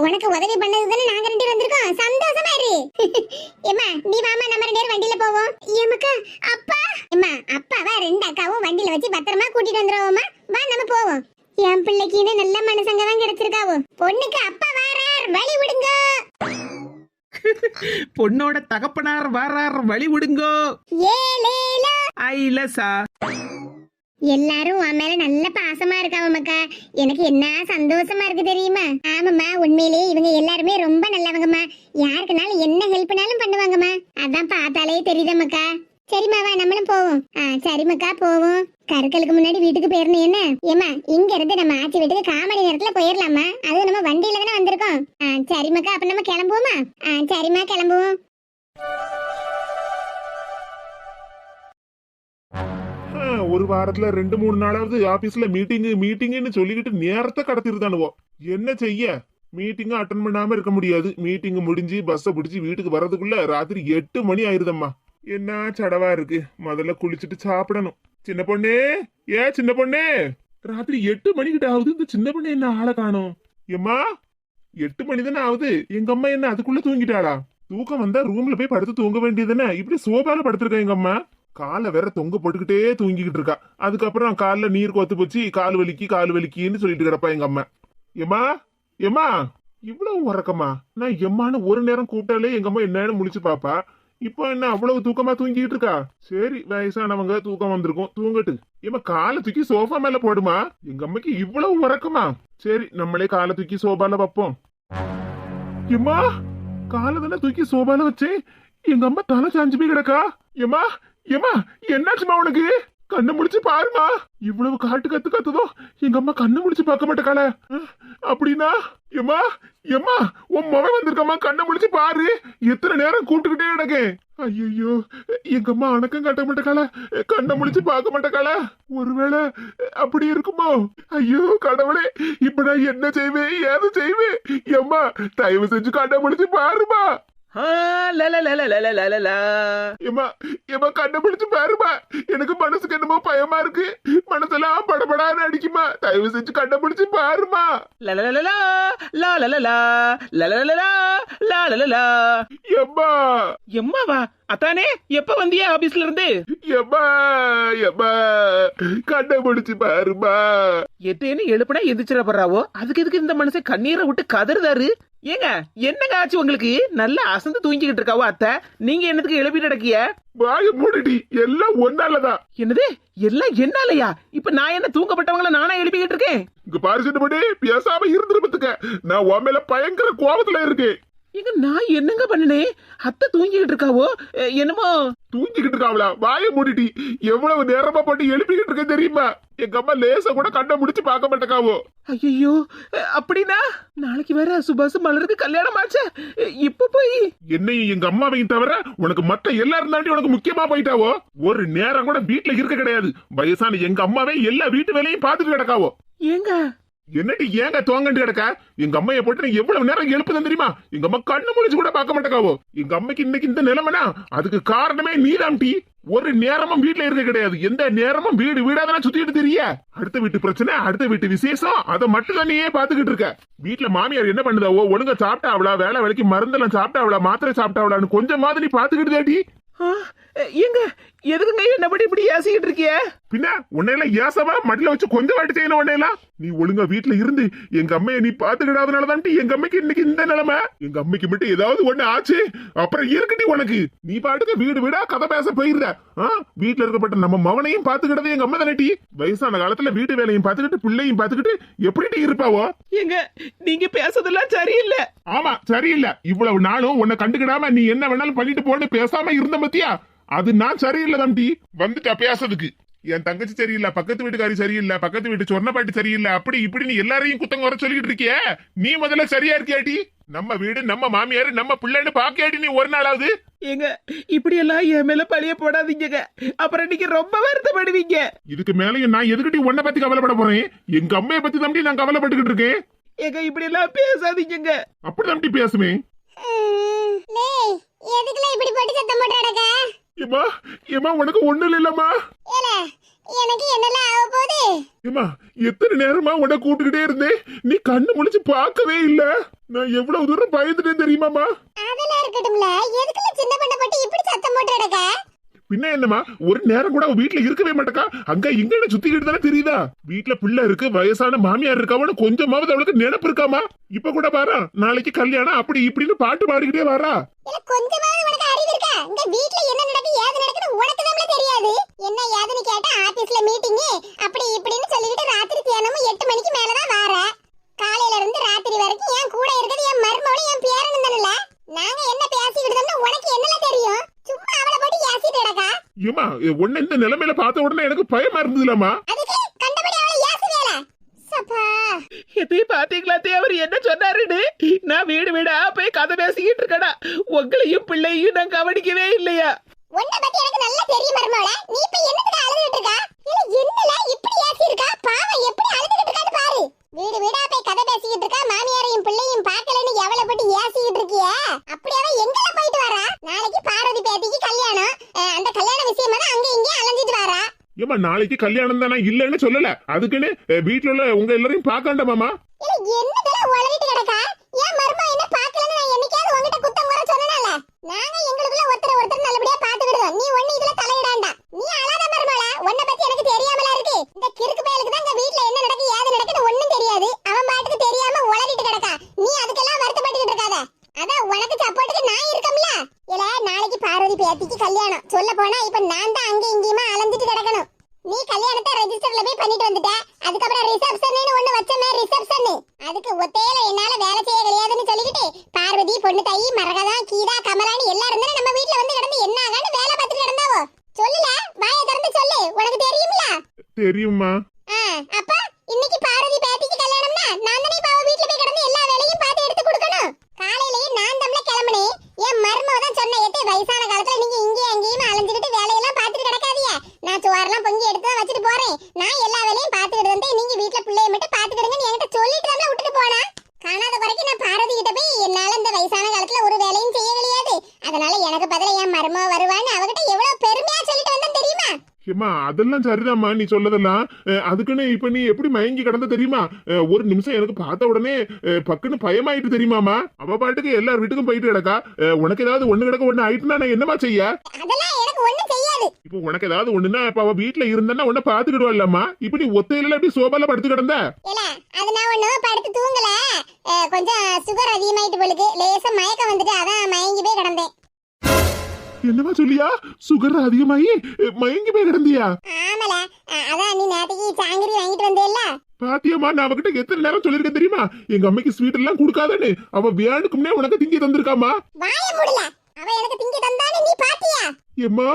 உனக்கு உதவி பண்ணது தானே நாங்க 2 பேரும் வந்திருக்கோம். சந்தோஷமா இரு. ஏம்மா நீ வாமா, நம்ம 2 பேரும் வண்டியில போவோம். ஏமக்கா அப்பா ஏம்மா அப்பாவா 2 அக்காவும் வண்டியில வச்சு பத்திரமா கூட்டிட்டு வந்துருவோமா? வா நம்ம போவோம். என் பிள்ளைக்கு இன்னும் நல்ல மனுஷங்க தான் கிடைச்சிருக்காவோ. பொண்ணுக்கு அப்பா வாரார், வழி விடுங்க. பொண்ணோட தகப்பனார் வாரார், வழி விடுங்கோ. ஏலேலோ ஐலசா. எல்லாரும் உன் மேல நல்ல பாசமா இருக்காவம்மாக்கா. எனக்கு என்ன சந்தோஷமா இருக்கு தெரியுமா? ஆமாம்மா, உண்மையிலேயே இவங்க எல்லாருமே ரொம்ப நல்லவங்கம்மா. யாருக்குனாலும் என்ன ஹெல்ப்னாலும் பண்ணுவாங்கம்மா. அதான் பார்த்தாலே தெரியுதம்மாக்கா. சரிம்மாவா நம்மளும் போவோம். சரிம்மாக்கா போவோம். கருக்களுக்கு முன்னாடி வீட்டுக்கு போயிடணும். என்ன ஏமா இங்க இருந்து நம்ம ஆச்சி வீட்டுக்கு காமணி நேரத்துல போயிடலாமா? அது நம்ம வண்டியில தானே வந்திருக்கோம். சரிம்மாக்கா அப்ப நம்ம கிளம்புவோமா? சரிம்மா கிளம்புவோம். ஒரு வாரத்துல 2-3 நாளாவது ஆபீஸ்ல மீட்டிங்னு சொல்லிக்கிட்டு நேரத்தை கடத்திருந்தானுவோ. என்ன செய்ய, மீட்டிங் அட்டன் பண்ணாம இருக்க முடியாது. மீட்டிங் முடிஞ்சு பஸ்ஸ பிடிச்சி வீட்டுக்கு வர்றதுக்குள்ள ராத்திரி 8 மணி ஆயிருதம்மா. என்ன சடவா இருக்கு. முதல்ல குளிச்சுட்டு சாப்பிடணும். சின்ன பொண்ணே, சின்ன பொண்ணே, ராத்திரி 8 மணிக்கிட்ட ஆகுது. இந்த சின்ன பொண்ணு என்ன ஆளை காணோம்? எம்மா 8 மணி தானே ஆகுது. எங்க அம்மா என்ன அதுக்குள்ள தூங்கிட்டாளா? தூக்கம் வந்தா ரூம்ல போய் படுத்து தூங்க வேண்டியதுதானே. இப்படி சோபால படுத்திருக்கா எங்க அம்மா. காலை வேற தொங்க போட்டுக்கிட்டே தூங்கிக்கிட்டு இருக்கா. அதுக்கப்புறம் காலில் நீர் கொத்து போச்சு, கால் வலிக்கின்னு சொல்லிட்டு கிடப்பா எங்க அம்மா. எம்மா இவ்வளவு உறக்கமா? நான் எம்மான்னு ஒரு நேரம் கூப்பிட்டாலே எங்க அம்மா என்னன்னு முழிச்சு பாப்பா. இப்போ என்ன அவ்வளவு தூக்கமா தூங்கிட்டு இருக்கா? சரி வயசானவங்க தூக்கம் வந்திருக்கும், தூங்கட்டு. ஏமா காலை தூக்கி சோஃபா மேல போடுமா. எங்க அம்மைக்கு இவ்வளவு உறக்கமா? சரி நம்மளே காலை தூக்கி சோபால வைப்போம். எம்மா காலை தானே தூக்கி சோபால வச்சேன். எங்க அம்மா தலை சாஞ்சு போய் கிடக்கா. எம்மா என்னாச்சுமா உனக்கு? கண்ணு முடிச்சு பாருமா. இவ்வளவு காட்டு கத்துதோ எங்க அம்மா கண்ணு முடிச்சு பார்க்க மாட்டேக்கால. அப்படின்னா எம்மா உன் முகம் வந்திருக்கம்மா, கண்ணை முடிச்சு பாரு. எத்தனை நேரம் கூப்பிட்டுக்கிட்டே கிடக்கு. ஐயோ எங்க அம்மா அணக்கம் காட்ட மாட்டேக்கால, கண்ணை முடிச்சு பார்க்க மாட்டேக்கால. ஒருவேளை அப்படி இருக்குமோ? ஐயோ கடவுளே, இப்ப நான் என்ன செய்வேன், ஏது செய்வேன்? எம்மா தயவு செஞ்சு கண்ணை முடிச்சு பாருமா. கண்டுபிடிச்சு பாருமா. எனக்கு மனசுக்கு என்னமோ பயமா இருக்கு. மனசெல்லாம் படபடான்னு அடிக்குமா. தயவு செஞ்சு கண்டுபிடிச்சு பாருமா. எம்மாவா அத்தானே எப்ப வந்தியா ஆபீஸ்ல இருந்து? கண்டுபிடிச்சு பாருமா. எத்தேன்னு எழுப்புனா எதிர்ச்சிட போறாவோ, அதுக்கு எதுக்கு இந்த மனுஷன் கண்ணீரை விட்டு கதறுதாரு? ஏங்க என்னங்க ஆச்சு உங்களுக்கு? நல்லா அசந்து தூங்கிக்கிட்டு இருக்காவோ அத்தை, நீங்க என்னத்துக்கு எழுப்பிட்டு நடக்கிய? வாய மூடிடி, எல்லாம் ஒன்னாலதான். என்னது எல்லாம் என்னாலயா? இப்ப நான் என்ன தூங்கப்பட்டவங்கள நானா எழுப்பிக்கிட்டு இருக்கேன்? இங்க பாரு சின்ன பண்ணி, பேசாம இருந்துருப்பதுக்க. நான் உன் மேல பயங்கர கோபத்துல இருக்கேன். இங்க நான் என்னங்க பண்ணினேன்? அத்தை தூங்கிக்கிட்டு இருக்காவோ என்னமோ. தூங்கிக்கிட்டு இருக்காவளா? வாயை மூடிட்டி. எவ்வளவு நேரமா போட்டு எழுப்பிக்கிட்டு இருக்க தெரியுமா? எங்க அம்மா லேச கூட கண்ணை முடிச்சு பார்க்க மாட்டேக்காவோ. ஐயோ, அப்படின்னா நாளைக்கு வேற சுபாஷ் மலருக்கு கல்யாணம் ஆச்சே. இப்ப போய் என்னையும் எங்க அம்மாவையும் தவிர உனக்கு மத்த எல்லாரும் தாண்டி உனக்கு முக்கியமா போயிட்டாவோ. ஒரு நேரம் கூட வீட்டுல இருக்க கிடையாது. வயசான எங்க அம்மாவே எல்லா வீட்டு வேலையும் பார்த்துட்டு கிடக்காவோ. ஏங்க என்னடி ஏங்க தோங்கண்டு கிடக்க? எங்க அம்மைய போட்டு நீ எவ்வளவு நேரம் எழுப்புதான் தெரியுமா? எங்க அம்மா கண்ணு முழிச்சு கூட பார்க்க மாட்டேக்காவோ. எங்க அம்மைக்கு இன்னைக்கு இந்த நிலைமைனா அதுக்கு காரணமே நீதான் டி. ஒரு நேரமும் வீட்டுல இருக்க கிடையாது. எந்த நேரமும் வீடு வீடாதான் சுத்திட்டு தெரிய. அடுத்த வீட்டு பிரச்சனை, அடுத்த வீட்டு விசேஷம், அதை மட்டும் தான் நீயே பாத்துக்கிட்டு இருக்க. வீட்டுல மாமியார் என்ன பண்ணுதாவோ? ஒழுங்கா சாப்பிட்டாவளா? வேலை வேலைக்கு மருந்தெல்லாம் சாப்பிட்டாவளா? மாத்திரை சாப்பிட்டாவளான்னு கொஞ்சம் மாதிரி பாத்துக்கிட்டு தாட்டி. ஏங்க எதுக்குங்க என்னபடி இப்படி ஏசிக்கிட்டு இருக்கிய? பின்ன உன்னையெல்லாம் ஏசவா மடியில வச்சு கொஞ்சம் வாட்டி செய்யணும். உன்னையெல்லாம் நீ ஒழுங்கா வீட்டுல இருந்து எங்க அம்மைய நீ பாத்துக்கிடாதனாலதான் எங்க அம்மைக்கு இன்னைக்கு இந்த நிலைமை. எங்க அம்மைக்கு மட்டும் ஏதாவது ஒண்ணு ஆச்சு அப்புறம் இருக்கட்டி உனக்கு. நீ பாட்டுக்கு வீடு வீடா கதை பேச போயிருந்த. வீட்டுல இருக்கப்பட்ட நம்ம மவனையும் பாத்துக்கிட்டது எங்க அம்மா தானே. வயசான காலத்துல வீட்டு வேலையும் பாத்துக்கிட்டு பிள்ளையும் பாத்துக்கிட்டு எப்படி இருப்பாவோ? ஏங்க நீங்க பேசுறதெல்லாம் சரியில்லை. ஆமா சரியில்லை. இவ்வளவு நாளும் உன்னை கண்டுக்கிடாம நீ என்ன வேணாலும் பண்ணிட்டு போன்னு பேசாம இருந்த பத்தியா? அது நான் சரியில்லை தம்பி. வந்துட்டா பேசுறதுக்கு. என் தங்கச்சி சரியில்லை, பக்கத்து வீட்டுக்காரி சரியில்லை, பக்கத்து வீட்டு சொன்னப்பாட்டி சரியில்லை, அப்படி இப்படி நீ எல்லாரையும் குத்தம் குறை சொல்லிட்டு இருக்கிய. நீ முதல்ல சரியா இருக்கியாட்டி? நம்ம வீடு, நம்ம மாமியாரு, நம்ம பிள்ளைன்னு பாக்கியாட்டி நீ ஒரு நாளாவது? ஏங்க இப்படி எல்லாம் என் மேல பழிய போடாதீங்க. அப்புறம் நீங்க ரொம்ப வருத்தப்படுவீங்க. இதுக்கு மேலயும் நான் எதுக்கிட்டி உன்னை பத்தி கவலைப்பட போறேன்? எங்க அம்மைய பத்தி தம்பி நான் கவலைப்பட்டுக்கிட்டு இருக்கேன். ஏங்க இப்படி எல்லாம் பேசாதீங்க. அப்படி தம்பி பேசுவேன். எதுக்குல இப்படி போட்டு சத்தம் போட்டுறக்க? ஏமா ஏமா உனக்கு ஒண்ணு இல்லம்மா. எனக்கு என்னலாம் ஆக போகுது? ஏமா எத்தனை நேரமா உன்னை கூப்பிட்டுக்கிட்டே இருந்தேன். நீ கண்ணு முழிச்சு பார்க்கவே இல்ல. நான் எவ்வளவு தூரம் பயந்துட்டேன் தெரியுமாமா? அதெல்லாம் இருக்கட்டும்ல. எதுக்குல சின்ன பண்ண போட்டு இப்படி சத்தம் போட்டுறக்க? பின்ன என்னமா ஒரு நேரம் கூட வீட்டுல இருக்கவே மாட்டேக்கா. அங்க இங்க சுத்திக்கிட்டு தானே தெரியுதா? வீட்டுல பிள்ளை இருக்கு, வயசான மாமியார் இருக்காவன்னு கொஞ்சமாவது அவளுக்கு நினைப்பு இருக்காமா? இப்ப கூட பாரா நாளைக்கு கல்யாணம் அப்படி இப்படின்னு பாட்டு பாடிக்கிட்டே வாரா. கொஞ்சமாவது உனக்கு அறிவு இருக்கா? இந்த வீட்ல என்ன நடக்கு ஏது நடக்குன்னு உனக்கு தான் தெரியாது. என்ன ஏதுன்னு கேட்டா ஆபீஸ்ல மீட்டிங் அப்படி இப்படின்னு சொல்லிட்டு ராத்திரி தியானமும் 8 மணிக்கு மேலதான் வார. காலையில இருந்து ராத்திரி வரைக்கும் என் கூட இருக்கிறது என் மருமகளும் என் பேரனும் தானல. நாங்க என்ன பேசிக்கிட்டோம்னா உனக்கு என்னல தெரியும்? சும்மா அவளை போட்டு ஏசிட்டு கிடக்கா. ஏமா உன்னை இந்த நிலைமையில பார்த்த உடனே எனக்கு பயமா இருந்ததுலமா. அதுக்கு கண்டபடி அவளை ஏசுவேல. சப்பா எதை பாத்தீங்களா அவர் என்ன சொன்னாருன்னு? நான் வீடு வீடா போய் கதை பேசிக்கிட்டு இருக்கடா. உங்களையும் பிள்ளையும் நான் கவனிக்கவே இல்லையா? உன்னை பத்தி எனக்கு நல்லா தெரியும் மருமகளே. நீ இப்ப என்னத்துக்கு அழுதுட்டு இருக்கா? இல்ல என்னல இப்படி ஏசி இருக்கா? பாவம் எப்படி அழுதுட்டு இருக்கான்னு பாரு. வீடு வீடா போய் கதை பேசிக்கிட்டு இருக்கா. மாமியாரையும் பிள்ளையும் பார்க்கலன்னு எவளை போட்டு ஏசிக்கிட்டு இருக்கிய? அப்படியே எங்கல போயிட்டு வரா? நாளைக்கு பார்வதி பேத்திக்கு கல்யாணம். அந்த கல்யாண விஷயமா தான் அங்க இங்க அலைஞ்சிட்டு வரா. ஏமா நாளைக்கு கல்யாணம் தானே இல்லன்னு சொல்லல. அதுக்குன்னு வீட்டுல உள்ள உங்க எல்லாரையும் பாக்காண்டாமாமா? என்னதெல்லாம் உளறிட்டு கிடக்கா? ஏன் மர்மா என்ன பார்க்கலன்னு நான் என்னைக்காவது உன்கிட்ட குத்தம் குறை சொன்னேனல? நாங்க எங்களுக்குள்ள ஒருத்தர் நல்லபடியா பாத்துக்கிடுவோம். நீ ஒண்ணு இதுல தலையிடாண்டா. நீ அழாத மர்மளா. உன்னை பத்தி எனக்கு தெரியாமலா இருக்கு? இந்த கிறுக்கு பயலுக்கு தான் இந்த வீட்ல என்ன நடக்கு ஏது நடக்குன்னு ஒண்ணும் தெரியாது. அவன் பாட்டுக்கு தெரியாம உளறிட்டு கிடக்கா. நீ அதுக்கெல்லாம் வருத்தப்பட்டுக்கிட்டு இருக்காத. அதான் உனக்கு சப்போர்ட்டுக்கு நான் இருக்கம்ல. இல்ல நாளைக்கு பார்வதி பேத்திக்கு கல்யாணம். சொல்ல போனா இப்ப நான் தான் அங்க இங்கேயுமா அலைஞ்சிட்டு கிடக்கணும். நீ கல்யாணத்தை ரெஜிஸ்டர்ல போய் பண்ணிட்டு வந்துட்ட. அதுக்கப்புறம் ரிசப்ஷன் ஒண்ணு வச்சமே ரிசப்ஷன். அதுக்கு ஒத்தையில என்னால வேலை செய்ய கிடையாதுன்னு சொல்லிக்கிட்டு பார்வதி, பொண்ணு தாயி, மரகதா, கீதா, கமலான்னு எல்லாரும் தானே நம்ம வீட்டுல வந்து கிடந்து என்ன ஆகான்னு வேலை பார்த்துட்டு கிடந்தாவோ. சொல்லுல வாயை திறந்து சொல்லு. உனக்கு தெரியுமில? தெரியுமா? அப்ப இன்னைக்கு பார்வதி பேத்திக்கு கல்யாணம்னா நான் தானே இப்ப அவ வீட்டுல போய் கிடந்து எல்லா வேலையும் பார்த்து எடுத்து கொடுக்கணும். காலையிலேயே நான் தம்ல கிளம்புனேன். என் மருமக தான் சொன்ன எத்தே வயசான காலத்துல நீங்க இங்கேயும் அங்கேயும் அலைஞ்சிட்டு வேலையெல்லாம் பார்த்துட்டு கிடக்காதீங்க. நான் சோறெல்லாம் பொங்கி எடுத்து தான் வச்சுட்டு போறேன். நான் எல்லா வேலையும் பார்த்துக்கிட்டு வந்து நீங்க வீட்டுல பிள்ளைய மட்டும் பார்த்துக்கிடுங்கன்னு என்கிட்ட சொல்லிட்டு தான் விட்டுட்டு போனா. காணாத குறைக்கு நான் பார்வதி கிட்ட போய் என்னால இந்த வயசான காலத்துல ஒரு வேலையும் செய்ய கிடையாது. அதனால எனக்கு பதிலா என் மருமக வருவான்னு அவகிட்ட எவ்வளவு பெருமையா சொல்லிட்டு வந்தேன் தெரியுமா? ஏமா அதெல்லாம் சரிதாம்மா நீ சொல்லதெல்லாம். அதுக்குன்னு இப்ப நீ எப்படி மயங்கி கிடந்த தெரியுமா? ஒரு நிமிஷம் எனக்கு பார்த்த உடனே பக்குன்னு பயமாயிட்டு தெரியுமாமா? அவ பாட்டுக்கு எல்லார் வீட்டுக்கும் போயிட்டு கிடக்கா. உனக்கு ஏதாவது ஒண்ணு கிடக்க ஒண்ணு ஆயிட்டுனா நான் என்னமா செய்ய? அதெல்லாம் எனக்கு ஒண்ணும் செய்யாது. இப்போ உனக்கு ஏதாவது ஒண்ணுன்னா இப்ப அவ வீட்டுல இருந்தா உன்ன பாத்துக்கிடுவாள்லம்மா. இப்ப நீ ஒத்தையில எப்படி சோபால படுத்து கிடந்த? இல்ல அது நான் ஒண்ணும் படுத்து தூங்கல. கொஞ்சம் சுகர் அதிகமாயிட்டு போலுக்கு. லேசா மயக்கம் வந்துட்டு அதான் மயங்கி போய் கிடந்தேன். என்னமா சொல்லியா? சுகர் அதிகமாயி மயங்கி போய் கிடந்தியா? ஆமல அதான் நீ நேத்துக்கு சாங்கிரி வாங்கிட்டு வந்தேல்ல. பாத்தியம்மா, நான் அவகிட்ட எத்தனை நேரம் சொல்லிருக்கேன் தெரியுமா? எங்க அம்மைக்கு ஸ்வீட் எல்லாம் கொடுக்காதன்னு. அவ வேணுக்கும்னே உனக்கு திங்கி தந்திருக்காமா. வாய மூடல. அவ எனக்கு திங்கி தந்தானே நீ பாத்தியா? ஏம்மா,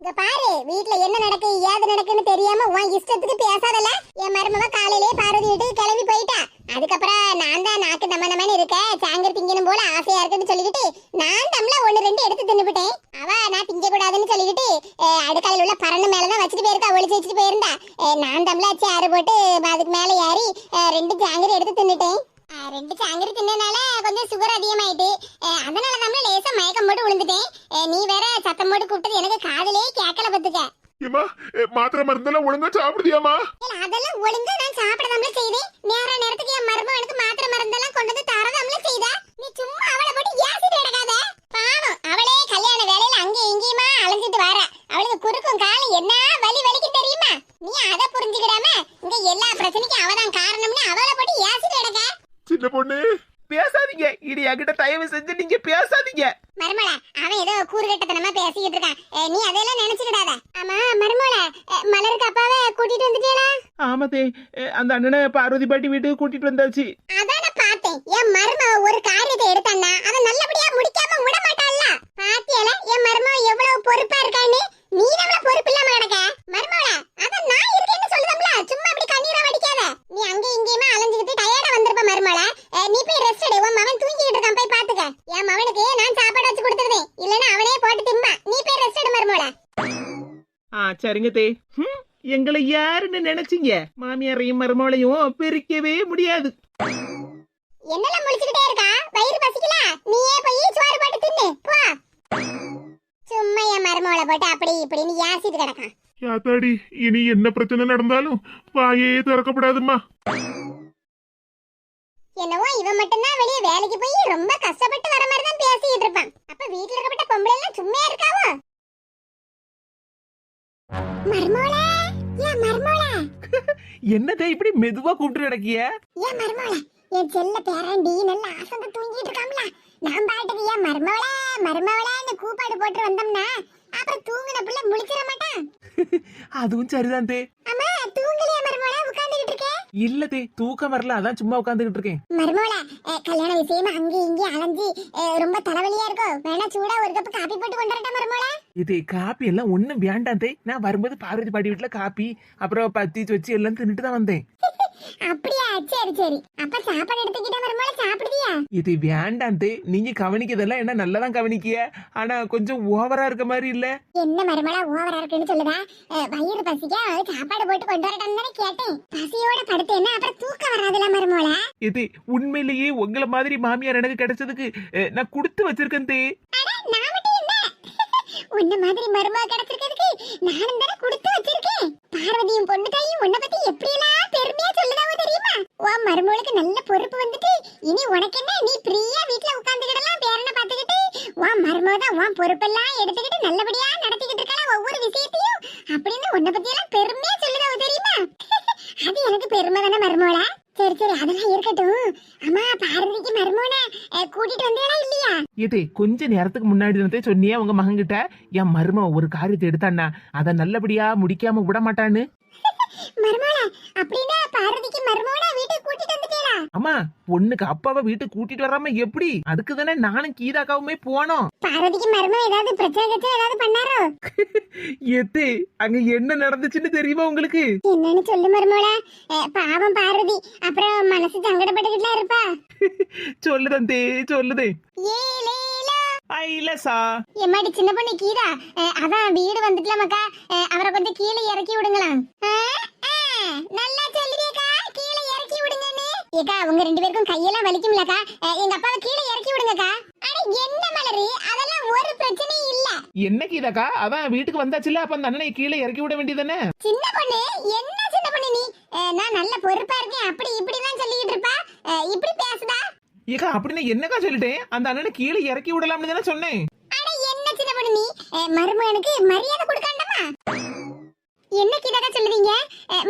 இங்க பாரு, வீட்ல என்ன நடக்கு ஏது நடக்குன்னு தெரியாம உன் இஷ்டத்துக்கு பேசாதல. என் மருமவ காலையிலே பார்வதி வீட்டுக்கு கிளம்பி போயிட்டா. அதுக்கப்புறம் நான் தான் நாக்கு நம்ம இருக்க சாங்கர் திங்கணும் போல ஆசையா இருக்குன்னு சொல்லிக்கிட்டு நான் தம்ல 1-2 எடுத்து தின்னுபிட்டேன். அவ நான் திங்க கூடாதுன்னு சொல்லிக்கிட்டு அடுக்காலையில் உள்ள பரணு மேலதான் வச்சுட்டு போயிருக்கா, ஒளிச்சு வச்சுட்டு போயிருந்தா. நான் தம்ல சேறு போட்டு அதுக்கு மேல ஏறி 2 சாங்கர் எடுத்து தின்னுட்டேன். 2 சாங்கரி தின்னனால கொஞ்சம் சுகர் அதிகமாயிட்டு. அதனால தான் லேசா மயக்கம் போட்டு விழுந்துட்டேன். நீ வேற சத்தம் போட்டு கூப்பிட்டது எனக்கு காதுலயே கேட்கல பத்துக்க. ஏம்மா, மாத்திரை மருந்தெல்லாம் ஒழுங்கா சாப்பிடுதியாமா? அதெல்லாம் ஒழுங்கா நான் சாப்பிடதாம்ல செய்தேன். நேரத்துக்கு என் மருமகன் எனக்கு மாத்திரை மருந்தெல்லாம் கொண்டு வந்து தரதாம்ல செய்தா. நீ சும்மா அவளை போட்டு ஏசிட்டு கிடக்காத. பாவம், அவளே கல்யாண வேலையில அங்கே இங்கேயுமா அலைஞ்சிட்டு வர. அவளுக்கு குறுக்கும் காலம் என்ன வலிக்கு தெரியுமா? நீ அதை புரிஞ்சுக்கிடாம இங்க எல்லா பிரச்சனைக்கும் அவதான் காரணம்னு அவளை போட்டு ஏசிட்டு கிடக்க. சின்ன பொண்ணு, பேசாதீங்க. இது என்கிட்ட தயவு செஞ்சு நீங்க பேசாதீங்க. மருமல, அவன் ஏதோ கூறுகட்டத்தனமா பேசிக்கிட்டு இருக்கான். நீ அதெல்லாம் நினைச்சுக்கிடாத. ஆமா மருமல, மலருக்கு அப்பாவை கூட்டிட்டு வந்துட்டீங்களா? ஆமாதே, அந்த அண்ணனை பார்வதி பாட்டி வீட்டுக்கு கூட்டிட்டு வந்தாச்சு. அதான் நான் பார்த்தேன். என் மருமவ ஒரு காரியத்தை எடுத்தான்னா அதை நல்லபடியா முடிக்காம விட மாட்டாள்ல. பாத்தியால என் மருமவ எவ்வளவு பொறுப்பா இருக்கான்னு. நீ நம்மள பொறுப்பு இல்லாம கிடக்க. மருமல, அதான் நான் இருக்கேன்னு சொல்லுதம்ல. சும்மா இப்படி கண்ணீரை வடிக்காத. நீ அங்க இங்கேயுமா அலைஞ்சுக்கிட்டு டயர்டா வந்திருப்ப மருமல. நீ போய் ரெஸ்ட் எடு. உன் மகன் தூங்கிட்டு இருக்கான், போய் பாத்துக்க. என் மகனுக்கு நான் சாப்பாடு வச்சு கொடுத்துருவேன். இல்லன்னா அவனே போட்டு திம்பா. நீ போய் ரெஸ்ட் எடு மருமல. சரிங்க தே. எங்களை யாருன்னு நினைச்சீங்க? மாமியாரையும் மருமகளையும் பிரிக்கவே முடியாது. என்னெல்லாம் முழிச்சுக்கிட்டே இருக்கா? வயிறு பசிக்கல? நீயே போய் சோறு போட்டு தின்னு போ. சும்மா என் மருமகளை போட்டு அப்படி இப்படின்னு ஏசிட்டு கிடக்கான். யாத்தாடி, இனி என்ன பிரச்சனை நடந்தாலும் வாயே திறக்கப்படாதும்மா. என்னவோ இவன் மட்டும்தான் வெளியே வேலைக்கு போய் ரொம்ப கஷ்டப்பட்டு வர மாதிரி தான் பேசிட்டு இருப்பான். அப்ப வீட்டுல இருக்கப்பட்ட பொம்பளை எல்லாம் சும்மா இருக்காவோ? மருமகளே, ஏன் மருமகளே? என்னதே இப்படி மெதுவா கூப்பிட்டு கிடக்கிய? ஏன் மருமகளே, என் செல்ல பேரண்டி நல்ல ஆசந்து தூங்கிட்டு இருக்காம்ல. நான் பாட்டுக்கு ஏன் மருமகளேன்னு கூப்பாடு போட்டு வந்தோம்னா அப்புறம் தூங்கின பிள்ளை முழிச்சிட மாட்டான். அதுவும் சரிதான் தே. அம்மா, தூங்கலையா மருமகளே? உட்கார்ந்துகிட்டு இருக்கேன். இல்ல தே, தூக்கம் வரல, அதான் சும்மா உட்கார்ந்துகிட்டு இருக்கேன். மருமகளே, கல்யாண விஷயமா அங்கே இங்கே அலைஞ்சி ரொம்ப தலைவலியா இருக்கும். வேணா சூடா ஒரு கப் காபி போட்டு கொண்டு வரட்டா மருமகளே? இது காப்பி எல்லாம் ஒண்ணும் வேண்டாம் தே. நான் வரும்போது பார்வதி பாட்டி வீட்டுல காப்பி அப்புறம் பத்தி வச்சு எல்லாம் தின்னுட்டு தான் வந்தேன். அப்படியா? சரி. அப்ப சாப்பாடு எடுத்துக்கிட்ட மருமகளே, சாப்பிடுவியா? இது வேண்டாம் தே. நீங்க கவனிக்கிறதெல்லாம் என்ன நல்லதான் கவனிக்கிய, ஆனா கொஞ்சம் ஓவரா இருக்க மாதிரி இல்ல? என்ன மருமகளா ஓவரா இருக்குன்னு சொல்லுதா? வயிறு பசிக்க சாப்பாடு போட்டு கொண்டு வரட்டான்னு தானே கேட்டேன். பசியோட படுத்தேன்னா அப்புறம் தூக்கம் வராதுல மருமகளா? இது உண்மையிலேயே உங்களை மாதிரி மாமியார் எனக்கு கிடைச்சதுக்கு நான் கொடுத்து வச்சிருக்கேன் தே. நான் மட்டும் என்ன, உன்ன மாதிரி மருமக கிடைச்சிருக்கிறதுக்கு நானும் தானே கொடுத்து வச்சிருக்கேன். பார்வதியும் பொண்ணு தாயும் உன்னை பத்தி எப்படி எல்லாம் பெருமையா சொல்லுதாவோ தெரியுமா? உன் மருமகளுக்கு நல்ல பொறுப்பு வந்துட்டு இனி உனக்கு என்ன, நீ ஃப்ரீயா வீட்டுல உட்கார்ந்துக்கிடலாம், பேரனை பாத்துக்கிட்டு. உன் மருமக தான் உன் பொறுப்பெல்லாம் எடுத்துக்கிட்டு நல்லபடியா நடத்திக்கிட்டு இருக்கலாம் ஒவ்வொரு விஷயத்தையும் அப்படின்னு உன்னை பத்தி எல்லாம் பெருமையா சொல்லுதாவோ தெரியுமா? அது எனக்கு பெருமை தானே மருமகளா? சரி அதெல்லாம் இருக்கட்டும். அம்மா, பார்வதிக்கு மருமகனை கூட்டிட்டு வந்தேடா இல்லையா? இது கொஞ்ச நேரத்துக்கு முன்னாடி சொன்னியே உங்க மகன்கிட்ட, என் மரும ஒரு காரியத்தை எடுத்தான்னா அதை நல்லபடியா முடிக்காம விட மாட்டான்னு. மருமகளா, அப்படின்னா பார்வதிக்கு மருமகனை வீட்டுக்கு கூட்டிட்டு வந்துட்டேடா? அம்மா, பொண்ணுக்கு அப்பாவை வீட்டுக்கு கூட்டிட்டு வராம எப்படி? அதுக்கு தானே நானும் கீதாக்காவுமே போனோம். பார்வதிக்கு மருமகன் ஏதாவது பிரச்சனை ஏதாவது பண்ணாரோ? எத்து அங்க என்ன நடந்துச்சுன்னு தெரியுமா உங்களுக்கு? என்னன்னு சொல்லு மருமகளா. பாவம் பார்வதி அப்புறம் மனசு சங்கடப்பட்டுக்கிட்டுலாம் இருப்பா. சொல்லுதே சொல்லுதே. ஐலசா, எம்மாடி சின்ன பொண்ணு கீதா, அதான் வீடு வந்துட்டலாமக்கா. அவரை கொஞ்சம் கீழே இறக்கி விடுங்களா? நல்லா சொல்லுறியக்கா, கீழே இறக்கி விடுங்கன்னு. ஏக்கா, உங்க 2 பேருக்கும் கையெல்லாம் வலிக்கும்லக்கா, எங்க அப்பாவை கீழே இறக்கி விடுங்கக்கா. அட என்ன மலரு, அதெல்லாம் ஒரு பிரச்சனையும் இல்ல. என்ன கீதாக்கா, அதான் வீட்டுக்கு வந்தாச்சுல, அப்ப அந்த அண்ணனை கீழே இறக்கி விட வேண்டியதானே? சின்ன பொண்ணு, என்ன சின்ன பொண்ணு நீ? நான் நல்ல பொறுப்பா இருக்கேன் அப்படி இப்படிதான் சொல்லிட்டு இருப்பா. இப்படி பேசுதா? ஏக்கா, அப்படின்னு என்னக்கா சொல்லிட்டேன்? அந்த அண்ணனை கீழே இறக்கி விடலாம்னு தானே சொன்னேன். அட என்ன சின்ன பொண்ணு நீ, மருமகனுக்கு மரியாதை கொடுக்காண்டமா? என்ன கீதாக்கா சொல்லுவீங்க?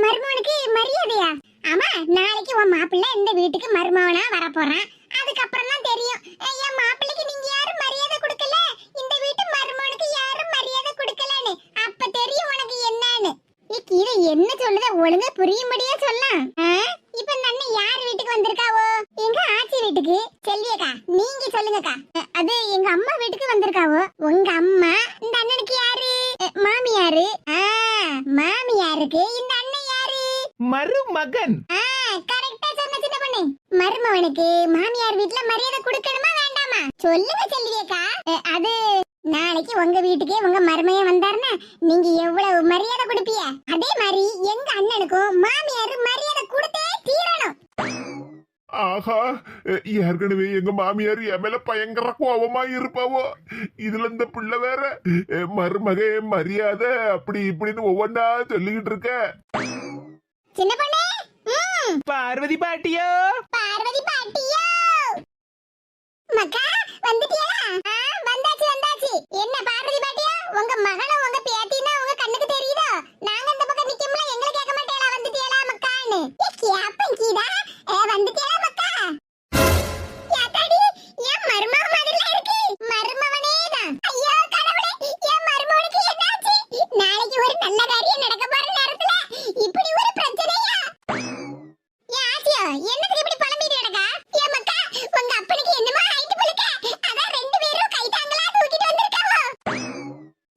மருமகனுக்கு மரியாதையா? ஆமா, நாளைக்கு உன் மாப்பிள்ளை இந்த வீட்டுக்கு மருமகனா வரப்போறான். அதுக்கப்புறம் தான் தெரியும் என் மாப்பிள்ளைக்கு நீங்க யாரும் மரியாதை கொடுக்கல, இந்த வீட்டு மருமகனுக்கு யாரும் மரியாதை கொடுக்கலன்னு. அப்ப தெரியும் உனக்கு என்னன்னு. கீதை என்ன சொல்லுது சொல்றத ஒழுங்கா புரியும்படியா சொல்லலாம். இப்ப இந்த அண்ணன் யார் வீட்டுக்கு வந்திருக்காவோ? எங்க ஆச்சி வீட்டுக்கு. செல்வியக்கா நீங்க சொல்லுங்கக்கா. அது எங்க அம்மா வீட்டுக்கு வந்திருக்காவோ. உங்க அம்மா இந்த அண்ணனுக்கு யாரு? மாமியாரு. மாமியாருக்கு இந்த அண்ணன் யாரு? மருமகன். கரெக்டா சொன்ன சின்ன பொண்ணு. மருமகனுக்கு மாமியார் வீட்ல மரியாதை கொடுக்கணுமா வேண்டாமா? சொல்லுங்க செல்வியக்கா. அது நாளைக்கு உங்க வீட்டுக்கே உங்க மருமையன் வந்தாருன்னா நீங்க எவ்வளவு மரியாதை கொடுப்பீங்க, அதே மாதிரி எங்க அண்ணனுக்கும் மாமியார் மரியாதை கொடுத்தே தீரணும். ஆஹா, ஏற்கனவே எங்க மாமியார் என் மேல பயங்கர கோபமா இருப்பாவோ. இதுல இந்த பிள்ளை வேற மருமக மரியாதை அப்படி இப்படின்னு ஒவ்வொன்னா சொல்லிக்கிட்டு இருக்க. சின்ன பொண்ணே, பார்வதி பாட்டியோ. பார்வதி பாட்டியோ. மக்கா வந்துட்டியா? வந்தாச்சு வந்தாச்சு. என்ன பார்வதி பாட்டியா, உங்க மகனும் உங்க பேத்தினா உங்க கண்ணுக்கு தெரியுதோ? நாங்க இந்த பக்கம் நிக்கும்ல, எங்களை கேட்க மாட்டேளா வந்துட்டியாளா மக்கான்னு? கேப்பன் கீதா, வந்துட்டியாளா மக்கா? யாத்தாடி, என் மருமக மாதிரிலாம் இருக்கு. மருமவனே தான். ஐயோ கடவுளே, என் மருமவனுக்கு என்னாச்சு? நாளைக்கு ஒரு நல்ல காரியம் நடக்க போற நேரத்துல இப்படி ஒரு பிரச்சனையா? யாத்தியா, என்னத்துக்கு இப்படி புலம்பிட்டு கிடக்கா? ஏன் மக்கா, உங்க அப்பனுக்கு என்னமா ஆயிட்டு போலுக்க? அதான் ரெண்டு பேரும் கை தாங்களா தூக்கிட்டு வந்திருக்காவோ.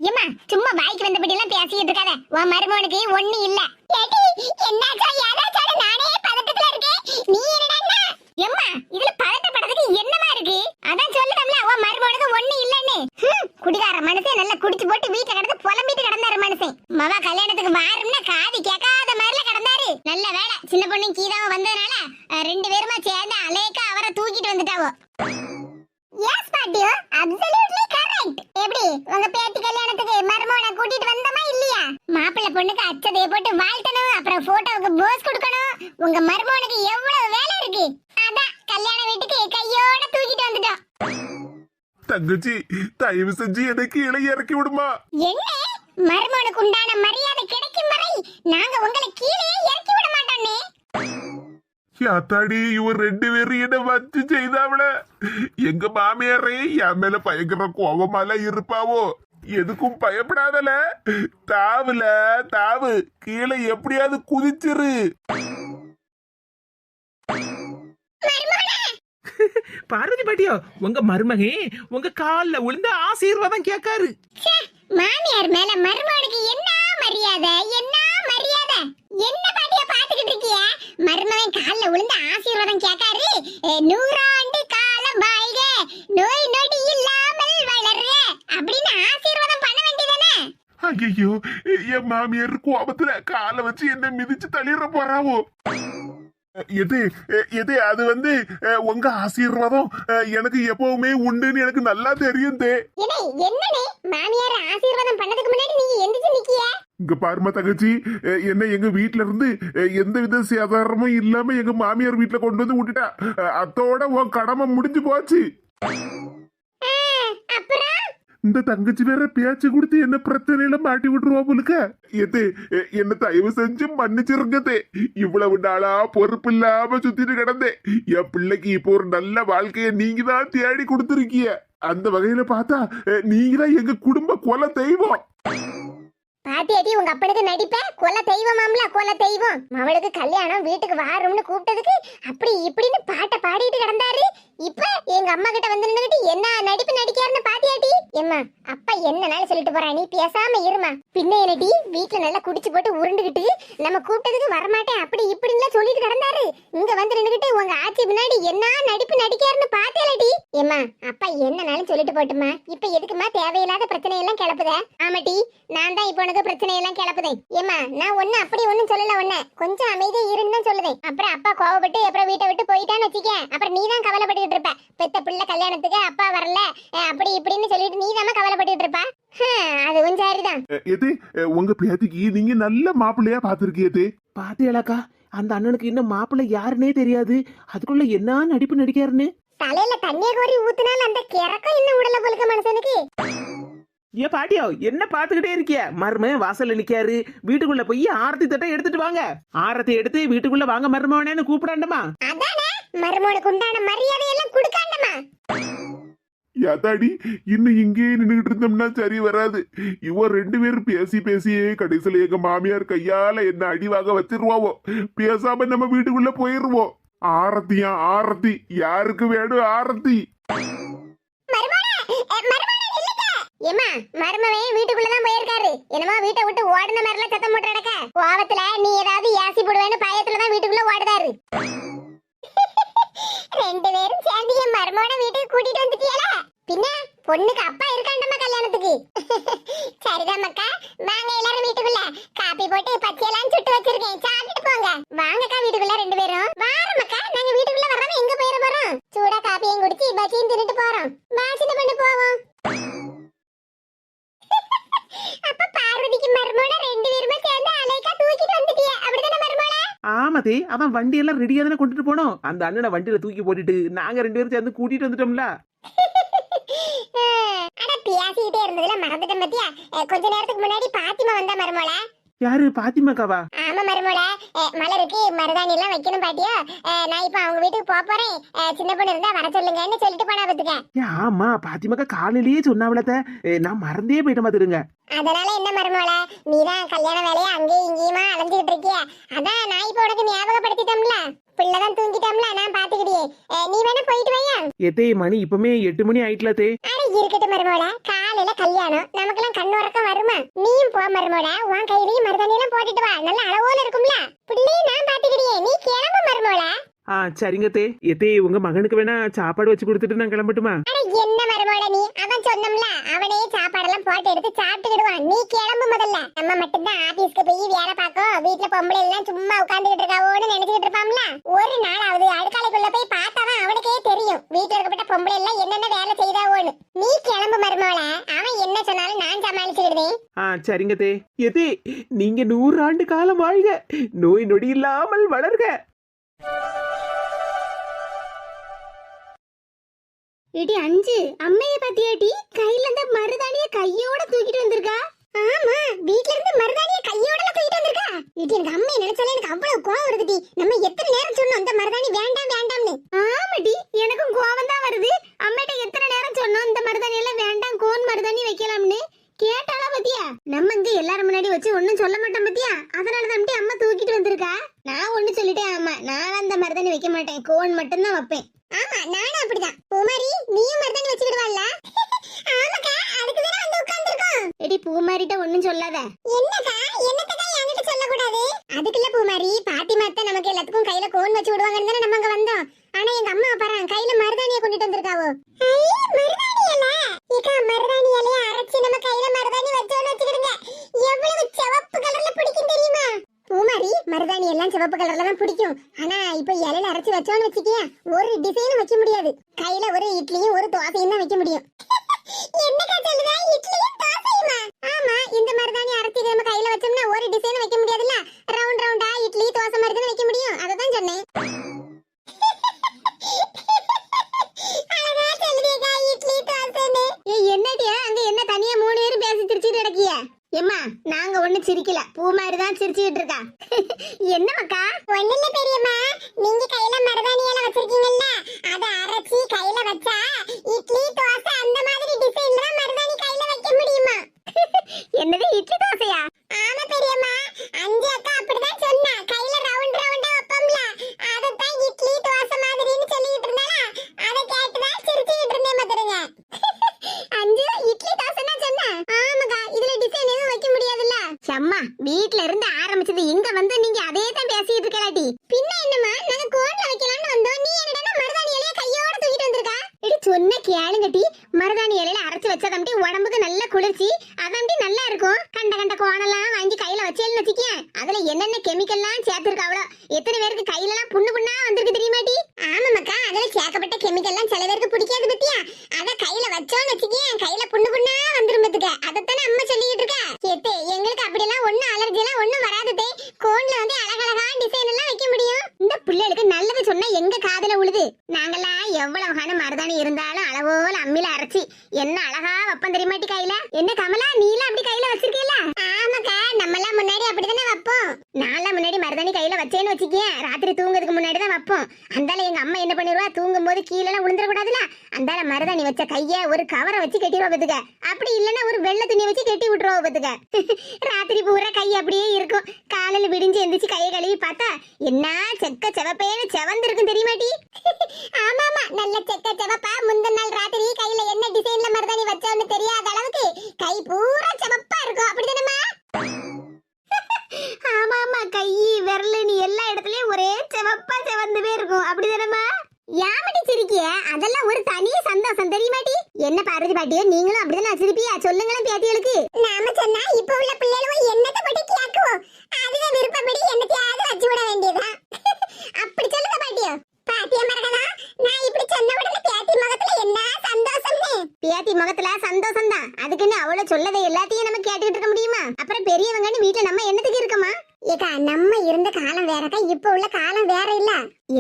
ஏம்மா, சும்மா வாய்க்கு வந்தபடி எல்லாம் பேசிட்டு இருக்காத. உன் மருமகனுக்கு ஒண்ணு இல்ல. ஏடி, என்னாச்சா ஏதாச்சா? நானே பதட்டத்துல இருக்கேன். நீ என்னடா? ஏம்மா, இதுல பதட்டப்படுறதுக்கு என்னமா இருக்கு? அதான் சொல்லுதம்ல, உன் மருமகனுக்கு ஒண்ணு இல்லன்னு. குடிகார மனுஷன் நல்லா குடிச்சு போட்டு வீட்டுல கிடந்து புலம்பிட்டு கிடந்தாரு மனுஷன். மவா கல்யாணத்துக்கு வாரும்னா காது கேட்காத மாதிரில கிடந்தாரு. நல்ல வேலை சின்ன பொண்ணு கீதாவும் வந்ததுனால ரெண்டு பேருமா சேர்ந்து அலேக்கா அவரை தூக்கிட்டு வந்துட்டாவோ. எஸ் பாட்டியோ, அப்சல்யூட்லி கரெக்ட். எப்படி உங்க பேத்தி கல்யாணத்துக்கு மருமகனை கூட்டிட்டு வந்தமா இல்லையா? மாப்பிள்ளை பொண்ணுக்கு அச்சதைய போட்டு வாழ்த்தணும், அப்புறம் போட்டோவுக்கு போஸ் கொடுக்கணும். உங்க மருமகனுக்கு எவ்வளவு வேலை இருக்கு. அதான் கல்யாண வீட்டுக்கு கையோட தூக்கிட்டு வந்துட்டோம். தங்கச்சி, தயவு செஞ்சு எனக்கு கீழே இறக்கி விடுமா. என்ன, மருமகனுக்கு உண்டான மரியாதை கிடைக்கும் வரை நாங்க உங்களை கீழே இறக்கி விட மாட்டோன்னே. யாத்தாடி, இவர் ரெண்டு பேரும் என்ன வச்சு செய்தாவள. எங்க மாமியாரே என் மேல பயங்கர கோபமால இருப்பாவோ. எதுக்கும் பயப்படாதல, தாவுல தாவு, கீழே எப்படியாவது குதிச்சிரு. பார்வதி பாட்டியோ, உங்க மருமகே உங்க கால்ல விழுந்து ஆசீர்வாதம் கேட்காரு. மாமியார் மேல மருமகனுக்கு என்ன மரியாதை, என்ன மரியாதை? என்ன பாட்டியா பாத்துக்கிட்டு இருக்கிய? மருமகன் கால்ல விழுந்து ஆசீர்வாதம் கேட்காரு. 100 ஆண்டு காலம் வாழ்க, நோய் நொடி இல்லாமல் வளர்க அப்படின்னு ஆசீர்வாதம் பண்ண வேண்டியதானே? ஐயோ, என் மாமியார் கோபத்துல காலை வச்சு என்ன மிதிச்சு தள்ளிட போறாவோ. எது எது அது உங்க ஆசீர்வாதம் எனக்கு எப்பவுமே உண்டுன்னு எனக்கு நல்லா தெரியும். என்னனே மாமியார் ஆசீர்வாதம் பண்ணதுக்கு முன்னாடி நீங்க எந்திரிச்சு நிக்கிய? இங்க பாருமா தங்கச்சி, என்ன எங்க வீட்டுல இருந்து எந்த வித சேதாரமும் இல்லாம எங்க மாமியார் வீட்டுல கொண்டு வந்து விட்டுட்டா. அத்தோட உன் கடமை முடிஞ்சு போச்சு. இந்த தங்கச்சி வேற பேச்சு கொடுத்து என்ன பிரச்சனையில மாட்டி விட்டுருவா போலுக்க. எது என்ன தயவு செஞ்சு மன்னிச்சிருங்கதே. இவ்வளவு நாளா பொறுப்பு இல்லாம சுத்திட்டு கிடந்தேன். என் பிள்ளைக்கு இப்போ ஒரு நல்ல வாழ்க்கைய நீங்க தான் தேடி கொடுத்துருக்கீங்க. அந்த வகையில பார்த்தா நீங்க தான் எங்க குடும்ப குல தெய்வம். பாத்தியாடி, உங்க அப்பனுக்கு நடிப்ப கொல தெய்வமாம்ல, கொல தெய்வம். அவளுக்கு கல்யாணம் வீட்டுக்கு வாரும்னு கூப்பிட்டதுக்கு அப்படி இப்படின்னு பாட்டை பாடிட்டு கிடந்தாரு. இப்ப எங்க அம்மா கிட்ட வந்து நின்னுகிட்டு என்ன நடிப்பு நடிக்காருன்னு பாத்தியாடி? எம்மா, அப்பா என்னனாலும் சொல்லிட்டு போறா, நீ பேசாம இருமா. பின்ன என்னடி, வீட்டுல நல்லா குடிச்சு போட்டு உருண்டுகிட்டு நம்ம கூப்பிட்டதுக்கு வரமாட்டேன் அப்படி இப்படின்னு சொல்லிட்டு கிடந்தாரு. இங்க வந்து நின்னுகிட்டு உங்க ஆட்சி பின்னாடி என்ன நடிப்பு நடிக்காருன்னு பாத்தியாலடி? எம்மா, அப்பா என்னனாலும் சொல்லிட்டு போட்டுமா. இப்ப எதுக்குமா தேவையில்லாத பிரச்சனை எல்லாம் கிளப்புத? ஆமாட்டி, நான் தான் இப்ப பிரச்சனை எல்லாம் கிளப்புதேன். ஏமா, நான் ஒண்ணு அப்படி ஒண்ணும் சொல்லல. ஒண்ணு கொஞ்சம் அமைதியா இருன்னு சொல்லுதேன். அப்புறம் அப்பா கோவப்பட்டு அப்புறம் வீட்டை விட்டு போயிட்டான்னு வச்சுக்க, அப்புறம் நீ தான் கவலைப்பட்டுட்டு இருப்ப. பெத்த பிள்ளை கல்யாணத்துக்கு அப்பா வரல அப்படி இப்படின்னு சொல்லிட்டு நீ தான் கவலைப்பட்டுட்டு இருப்பா. அதுவும் சரிதான். எது உங்க பேத்திக்கு நீங்க நல்ல மாப்பிள்ளையா பாத்துருக்கியது. பாத்தியலாக்கா, அந்த அண்ணனுக்கு இன்னும் மாப்பிள்ளை யாருன்னே தெரியாது. அதுக்குள்ள என்ன நடிப்பு நடிக்காருன்னு. தலையில தண்ணிய கோரி ஊத்துனால அந்த கிறக்கம் இன்னும் உடல போலுக்க மனுஷனுக்கு. ஏ பாட்டியோ, என்ன பாத்துக்கிட்டே இருக்கிய? மருமன் வாசல்ல நிக்காரு. வீட்டுக்குள்ள போய் ஆரத்தி தட்டை எடுத்துட்டு வாங்க. ஆரத்தி எடுத்து வீட்டுக்குள்ள வாங்க மருமவனேன்னு கூப்பிடாண்டமா? அதானே, மருமனுக்கு உண்டான மரியாதை எல்லாம் கொடுக்காண்டமா? யாத்தாடி இன்னும் இங்கே நின்றுட்டு இருந்தோம்னா சரி வராது. இவ ரெண்டு பேரும் பேசி பேசியே கடைசியில எங்க மாமியார் கையால என்ன அடிவாக வச்சிருவாவோ. பேசாம நம்ம வீட்டுக்குள்ள போயிருவோம். ஆரத்தியா ஆரத்தி, யாருக்கு வேணும் ஆரத்தி? ஏமா மருமவன் வீட்டுக்குள்ளதான் போயிருக்காரு. என்னமோ வீட்டை விட்டு ஓடுன மாதிரிலாம் சத்தம் போட்டு நடக்க. கோவத்துல நீ ஏதாவது ஏசி போடுவேன்னு பயத்துலதான் வீட்டுக்குள்ள ஓடுதாரு. ரெண்டு பேரும் சேர்ந்து என் மருமோட வீட்டுக்கு கூட்டிட்டு வந்துட்டியல. பின்ன பொண்ணுக்கு அப்பா இருக்காண்டம்மா கல்யாணத்துக்கு. சரிதான் மக்கா, வாங்க எல்லாரும் வீட்டுக்குள்ள. காப்பி போட்டு பச்சையெல்லாம் சுட்டு வச்சிருக்கேன், சாப்பிட்டு போங்க. வாங்கக்கா வீட்டுக்குள்ள ரெண்டு பேரும். வாரம் மக்கா, நாங்க வீட்டுக்குள்ள வர்றோம். எங்க போயிட போறோம்? சூடா காப்பியும் குடிச்சு பச்சியும் தின்னுட்டு போறோம். வாசின பண்ணி போவோம். அப்ப பார்வதிக்கு மருமோட ரெண்டு பேருமே சேர்ந்து அலைக்கா தூக்கிட்டு வந்துட்டிய, அப்படிதானே மருமோள? ஆமாதே, அவன் வண்டி எல்லாம் ரெடியா தானே கொண்டுட்டு போனோம். அந்த அண்ணனை வண்டியில தூக்கி போட்டுட்டு நாங்க ரெண்டு பேரும் சேர்ந்து கூட்டிட்டு வந்துட்டோம்ல. அட பேசிக்கிட்டே இருந்ததுல மறந்துட்டேன் பத்தியா. கொஞ்ச நேரத்துக்கு முன்னாடி பாத்திமா வந்தா மருமோள. யாரு, பாத்திமாக்காவா? ஆமா மருமோள, மலருக்கு மருதாணி எல்லாம் வைக்கணும் பாட்டியா. நான் இப்ப அவங்க வீட்டுக்கு போறேன். சின்ன பொண்ணு இருந்தா வர சொல்லுங்கன்னு சொல்லிட்டு போனா பாத்துக்க. ஆமா, பாத்திமாக்கா காலையிலேயே சொன்னாவளத்த, நான் மறந்தே போயிட்ட மாதிரிங்க. அதனால என்ன மருமோள, நீதான் கல்யாண வேலையை அங்கேயும் இங்கேயுமா அலைஞ்சுக்கிட்டு இருக்கிய. அதான் நான் இப்ப உனக்கு ஞாபகப்படுத்திட்டோம்ல. பிள்ளைதான் தூங்கிட்டோம்ல, நான் பாத்துக்கிட்டே. நீ வேணா போயிட்டு வையா. எத்தே மணி இப்பமே 8 மணி ஆயிட்டலத்தே. அட இருக்கட்டும் மருமோள, காலையில கல்யாணம், நமக்கெல்லாம் கண்ணு உறக்கம் வருமா? நீயும் போ மருமோள, உன் கையிலையும் மருதாணி எல்லாம் போட்டுட்டு வா. நல்ல அளவோல இருக்கும்ல. பிள்ளையும் நான் பாத்துக்கிட்டே, நீ கிளம்பு மருமோள. சரிங்க தே. எத்தே உங்க மகனுக்கு வேணா சாப்பாடு வச்சு கொடுத்துட்டு நான் கிளம்பட்டுமா? அட என்ன மருமோள நீ, அவன் சொன்னோம்ல, அவனே சாப்பாடெல்லாம் போட்டு எடுத்து சாப்பிட்டுக்கிடுவான். நீ கிளம்பு முதல்ல. நம்ம மட்டும்தான் ஆபீஸ்க்கு போய் வேலை பார்க்கோம். வீட்டுல பொம்பளை எல்லாம் சும்மா உட்கார்ந்துகிட்டு இருக்காவோன்னு நினைச்சுக்கிட்டு இருப்பான்ல. ஒரு நாளாவது அடுக்காலைக்குள்ள போய் பார்த்தாதான் அவனுக்கே தெரியும் வீட்டுல இருக்கப்பட்ட பொம்பளை எல்லாம் என்னென்ன வேலை செய்தாவோன்னு. நீ கிளம்பு மருமோள, அவன் என்ன சொன்னாலும் நான் சமாளிச்சுக்கிடுவேன். சரிங்க தே. எதே நீங்க 100 ஆண்டு காலம் வாழ்க, நோய் நொடி இல்லாமல் வளர்க. ஏடி அஞ்சு, அம்மைய பாத்தியாடி? கையில இந்த மருதாணிய கையோட தூக்கிட்டு வந்திருக்கா. ஆமா, வீட்ல இருந்து மருதாணிய கையோட தூக்கிட்டு வந்திருக்கா. இது எனக்கு அம்மைய நினைச்சாலே எனக்கு அவ்வளவு கோவம் வருதுடி. நம்ம எத்தனை நேரம் சொன்னோம் அந்த மருதாணி வேண்டாம் வேண்டாம்னு. ஆமாடி, எனக்கும் கோவம் தான் வருது. அம்மைட்ட எத்தனை நேரம் சொன்னோம் இந்த மருதாணி எல்லாம் வேண்டாம், கோன் மருதாணி வைக்கலாம்னு. கேட்டாளா பத்தியா? நம்ம இங்க எல்லாரும் முன்னாடி வச்சு ஒண்ணும் சொல்ல மாட்டோம் பத்தியா. அதனாலதான் அம்மா தூக்கிட்டு வந்திருக்கா. நான் ஒண்ணு சொல்லிட்டேன். ஆமா, நான் அந்த மருதாணி வைக்க மாட்டேன், கோன் மட்டும் தான் வைப்பேன். ஆமா, நானும் அப்படிதான். பூமாரி, நீயும் மருதாணி வச்சுக்கிடுவாள்ல? ஆமாக்கா, அதுக்கு தான வந்து உட்கார்ந்திருக்கோம். எடி பூமாரிட்ட ஒண்ணும் சொல்லாத. என்னக்கா, என்னத்தக்கா என்கிட்ட சொல்ல கூடாது? அதுக்குள்ள பூமாரி, பாத்திமா அத்தை நமக்கு எல்லாத்துக்கும் கையில கோன் வச்சு விடுவாங்கன்னு தானே நம்ம அங்க வந்தோம். ஆனா எங்க அம்மா பாறேன் கையில மருதாணியை கொண்டுட்டு வந்திருக்காவோ. மருதாணி இலை? ஏக்கா, மருதாணி இலையை அரைச்சு நம்ம கையில மருதாணி வச்சோன்னு வச்சுக்கிடுங்க. எவ்வளவு சிவப்பு கலர்ல பிடிக்கும் தெரியுமா? பூமாரி, மருதாணி எல்லாம் சிவப்பு கலர்ல தான் பிடிக்கும். ஆனா இப்ப இலையில அரைச்சு வச்சோன்னு வச்சுக்கிய, ஒரு டிசைனும் வைக்க முடியாது. கையில ஒரு இட்லியும் ஒரு தோசையும் தான் வைக்க முடியும். என்னக்கா சொல்லுதா, இட்லியும் தோசையுமா? ஆமா, இந்த மருதாணி அரைச்சு நம்ம கையில வச்சோம்னா ஒரு டிசைன் வைக்க முடியாதுல்ல. ரவுண்ட் ரவுண்டா இட்லி தோசை மாதிரி தான் வைக்க முடியும். அததான் சொன்னேன். அழகா சொல்லுதேக்கா, இட்லி தோசைன்னு. என்னடியா அங்க என்ன தனியா 3 பேரும் பேசி சிரிச்சிட்டு கிடக்கிய? எம்மா, நாங்க ஒண்ணு சிரிக்கல, பூ மாதிரி தான் சிரிச்சிட்டு இருக்கா. என்ன மக்கா? ஒண்ணு இல்ல பெரியம்மா, நீங்க கையில மருதாணி இலை வச்சிருக்கீங்கல்ல, அத அரைச்சி கையில வச்சா இட்லி தோசை அந்த மாதிரி டிசைன்ல தான் மருதாணி கையில வைக்க முடியுமா? என்னது, இட்லி தோசையா? ஆமா பெரியம்மா, அஞ்சு அக்கா அப்படிதான் சொன்னா. கையில ரவுண்ட் ரவுண்டா வைப்போம்ல, அதத்தான் இட்லி தோசை மாதிரின்னு சொல்லிட்டு இருந்தாளா, அத கேட்டுதான் சிரிச்சிட்டு இருந்தேன் பாத்துருங்க. அஞ்சு, இட்லி தோசைன்னா சொன்னா? ஆமாக்கா, இதுல டிசைன் எதுவும் வைக்க முடியாதுல்ல. சம்மா, வீட்ல இருந்து ஆரம்பிச்சது இங்க வந்து நீங்க அதே தான் பேசிட்டு இருக்கலாடி. பின்ன என்னம்மா, நாங்க கோன்ல வைக்கலாம்னு வந்தோம், நீ என்னடா மருதாணி இலைய கையோட தூக்கிட்டு வந்திருக்கா? இடி சொன்ன கேளுங்கடி, மருதாணி இலையில அரைச்சு வச்சதாம்டி உடம்புக்கு நல்ல குளிர்ச்சி, அதாம்டி நல்லா இருக்கும். கண்ட கண்ட கோணெல்லாம் வாங்கி கையில வச்சேன்னு வச்சுக்க, அதுல என்னென்ன கெமிக்கல்லாம் சேர்த்திருக்காவளோ. எத்தனை பேருக்கு கையில எல்லாம் புண்ணு புண்ணா வந்திருக்கு தெரியுமாடி? ஆமாக்கா, அதுல சேர்க்கப்பட்ட கெமிக்கல்லாம் சில பேருக்கு பிடிக்காது பத்தியா. அத கையில வச்சோன்னு வச்சுக்க, கையில புண்ணு புண்ணா வந்துரும் பத்துக்க. அதத்தானே அம்மா சொல்லிட்டு இருக்கா. கேட்டு எங்களுக்கு அப்படியெல்லாம் ஒண்ணும் அலர்ஜி எல்லாம் ஒண்ணும் வராதே. கோன்ல வந்து அழகழகா டிசைன் எல்லாம் வைக்க முடியும். இந்த பிள்ளைகளுக்கு நல்லது சொன்னா எங்க காதுல உழுது. நாங்கெல்லாம் எவ்வளவு மருதாணி இருந்தாலும் அளவோல அம்மில அரைச்சி என்ன அழகா வைப்போம் தெரியுமாட்டி கையில. என்ன கமலா, நீலாம் அப்படி கையில வச்சிருக்கீல்ல? ஆமாக்கா, நம்ம எல்லாம் முன்னாடி அப்படிதானே வைப்போம். நான்லாம் முன்னாடி மருதாணி கையில வச்ச வச்சேன்னு வச்சுக்கேன், ராத்திரி தூங்குறதுக்கு முன்னாடி தான் வைப்போம். அந்தால எங்க அம்மா என்ன பண்ணிடுவா, தூங்கும் போது கீழே எல்லாம் விழுந்துட கூடாதுல, அந்தால மருதாணி வச்ச கைய ஒரு கவரை வச்சு கட்டிடுவா பத்துக்க. அப்படி இல்லைன்னா ஒரு வெள்ளை துணி வச்சு கட்டி விட்டுருவா பத்துக்க. ராத்திரி பூரா கை அப்படியே இருக்கும். காலையில விடிஞ்சு எந்திரிச்சு கையை கழுவி பார்த்தா என்ன செக்க செவப்பேன்னு செவந்து இருக்கும் தெரியுமாட்டி? ஆமா ஆமா, நல்ல செக்க செவப்பா முந்தின நாள் ராத்திரி கையில என்ன டிசைன்ல மருதாணி வச்சோன்னு தெரியாத அளவுக்கு கை பூரா செவப்பா இருக்கும். அப்படிதானம்மா? ஆமா ஆமா, கை விரல் நீ எல்லா இடத்துலயும் ஒரே செவப்பா செவந்துவே இருக்கும். அப்படிதானம்மா? யாமட்டி சிரிக்கிய, அதெல்லாம் ஒரு தனி சந்தோஷம் தெரியுமாட்டி? என்ன பார்வதி பாட்டியோ, நீங்களும் அப்படிதானே சிரிப்பியா? சொல்லுங்களேன் பேத்திகளுக்கு. நாம சொன்னா இப்ப உள்ள பிள்ளைகளும் என்னத்தை பத்தி கேக்குவோம், அதுவே விருப்பப்படி என்னத்தையாவது வச்சு விட வேண்டியதான். அப்படி சொல்லுங்க பாட்டியோ. பாத்தியா மரகதா, நான் இப்படி சொன்ன உடனே பேத்தி முகத்துல என்ன சந்தோஷம்னு. பேத்தி முகத்துல சந்தோஷம் தான், அதுக்குன்னு அவ்வளவு சொல்லதை எல்லாத்தையும் நம்ம கேட்டுக்கிட்டு இருக்க முடியுமா? அப்புறம் பெரியவங்கன்னு வீட்டுல நம்ம என்னத்துக்கு இருக்கமா? ஏக்கா, நம்ம இருந்த காலம் வேறக்கா, இப்ப உள்ள காலம் வேற இல்ல.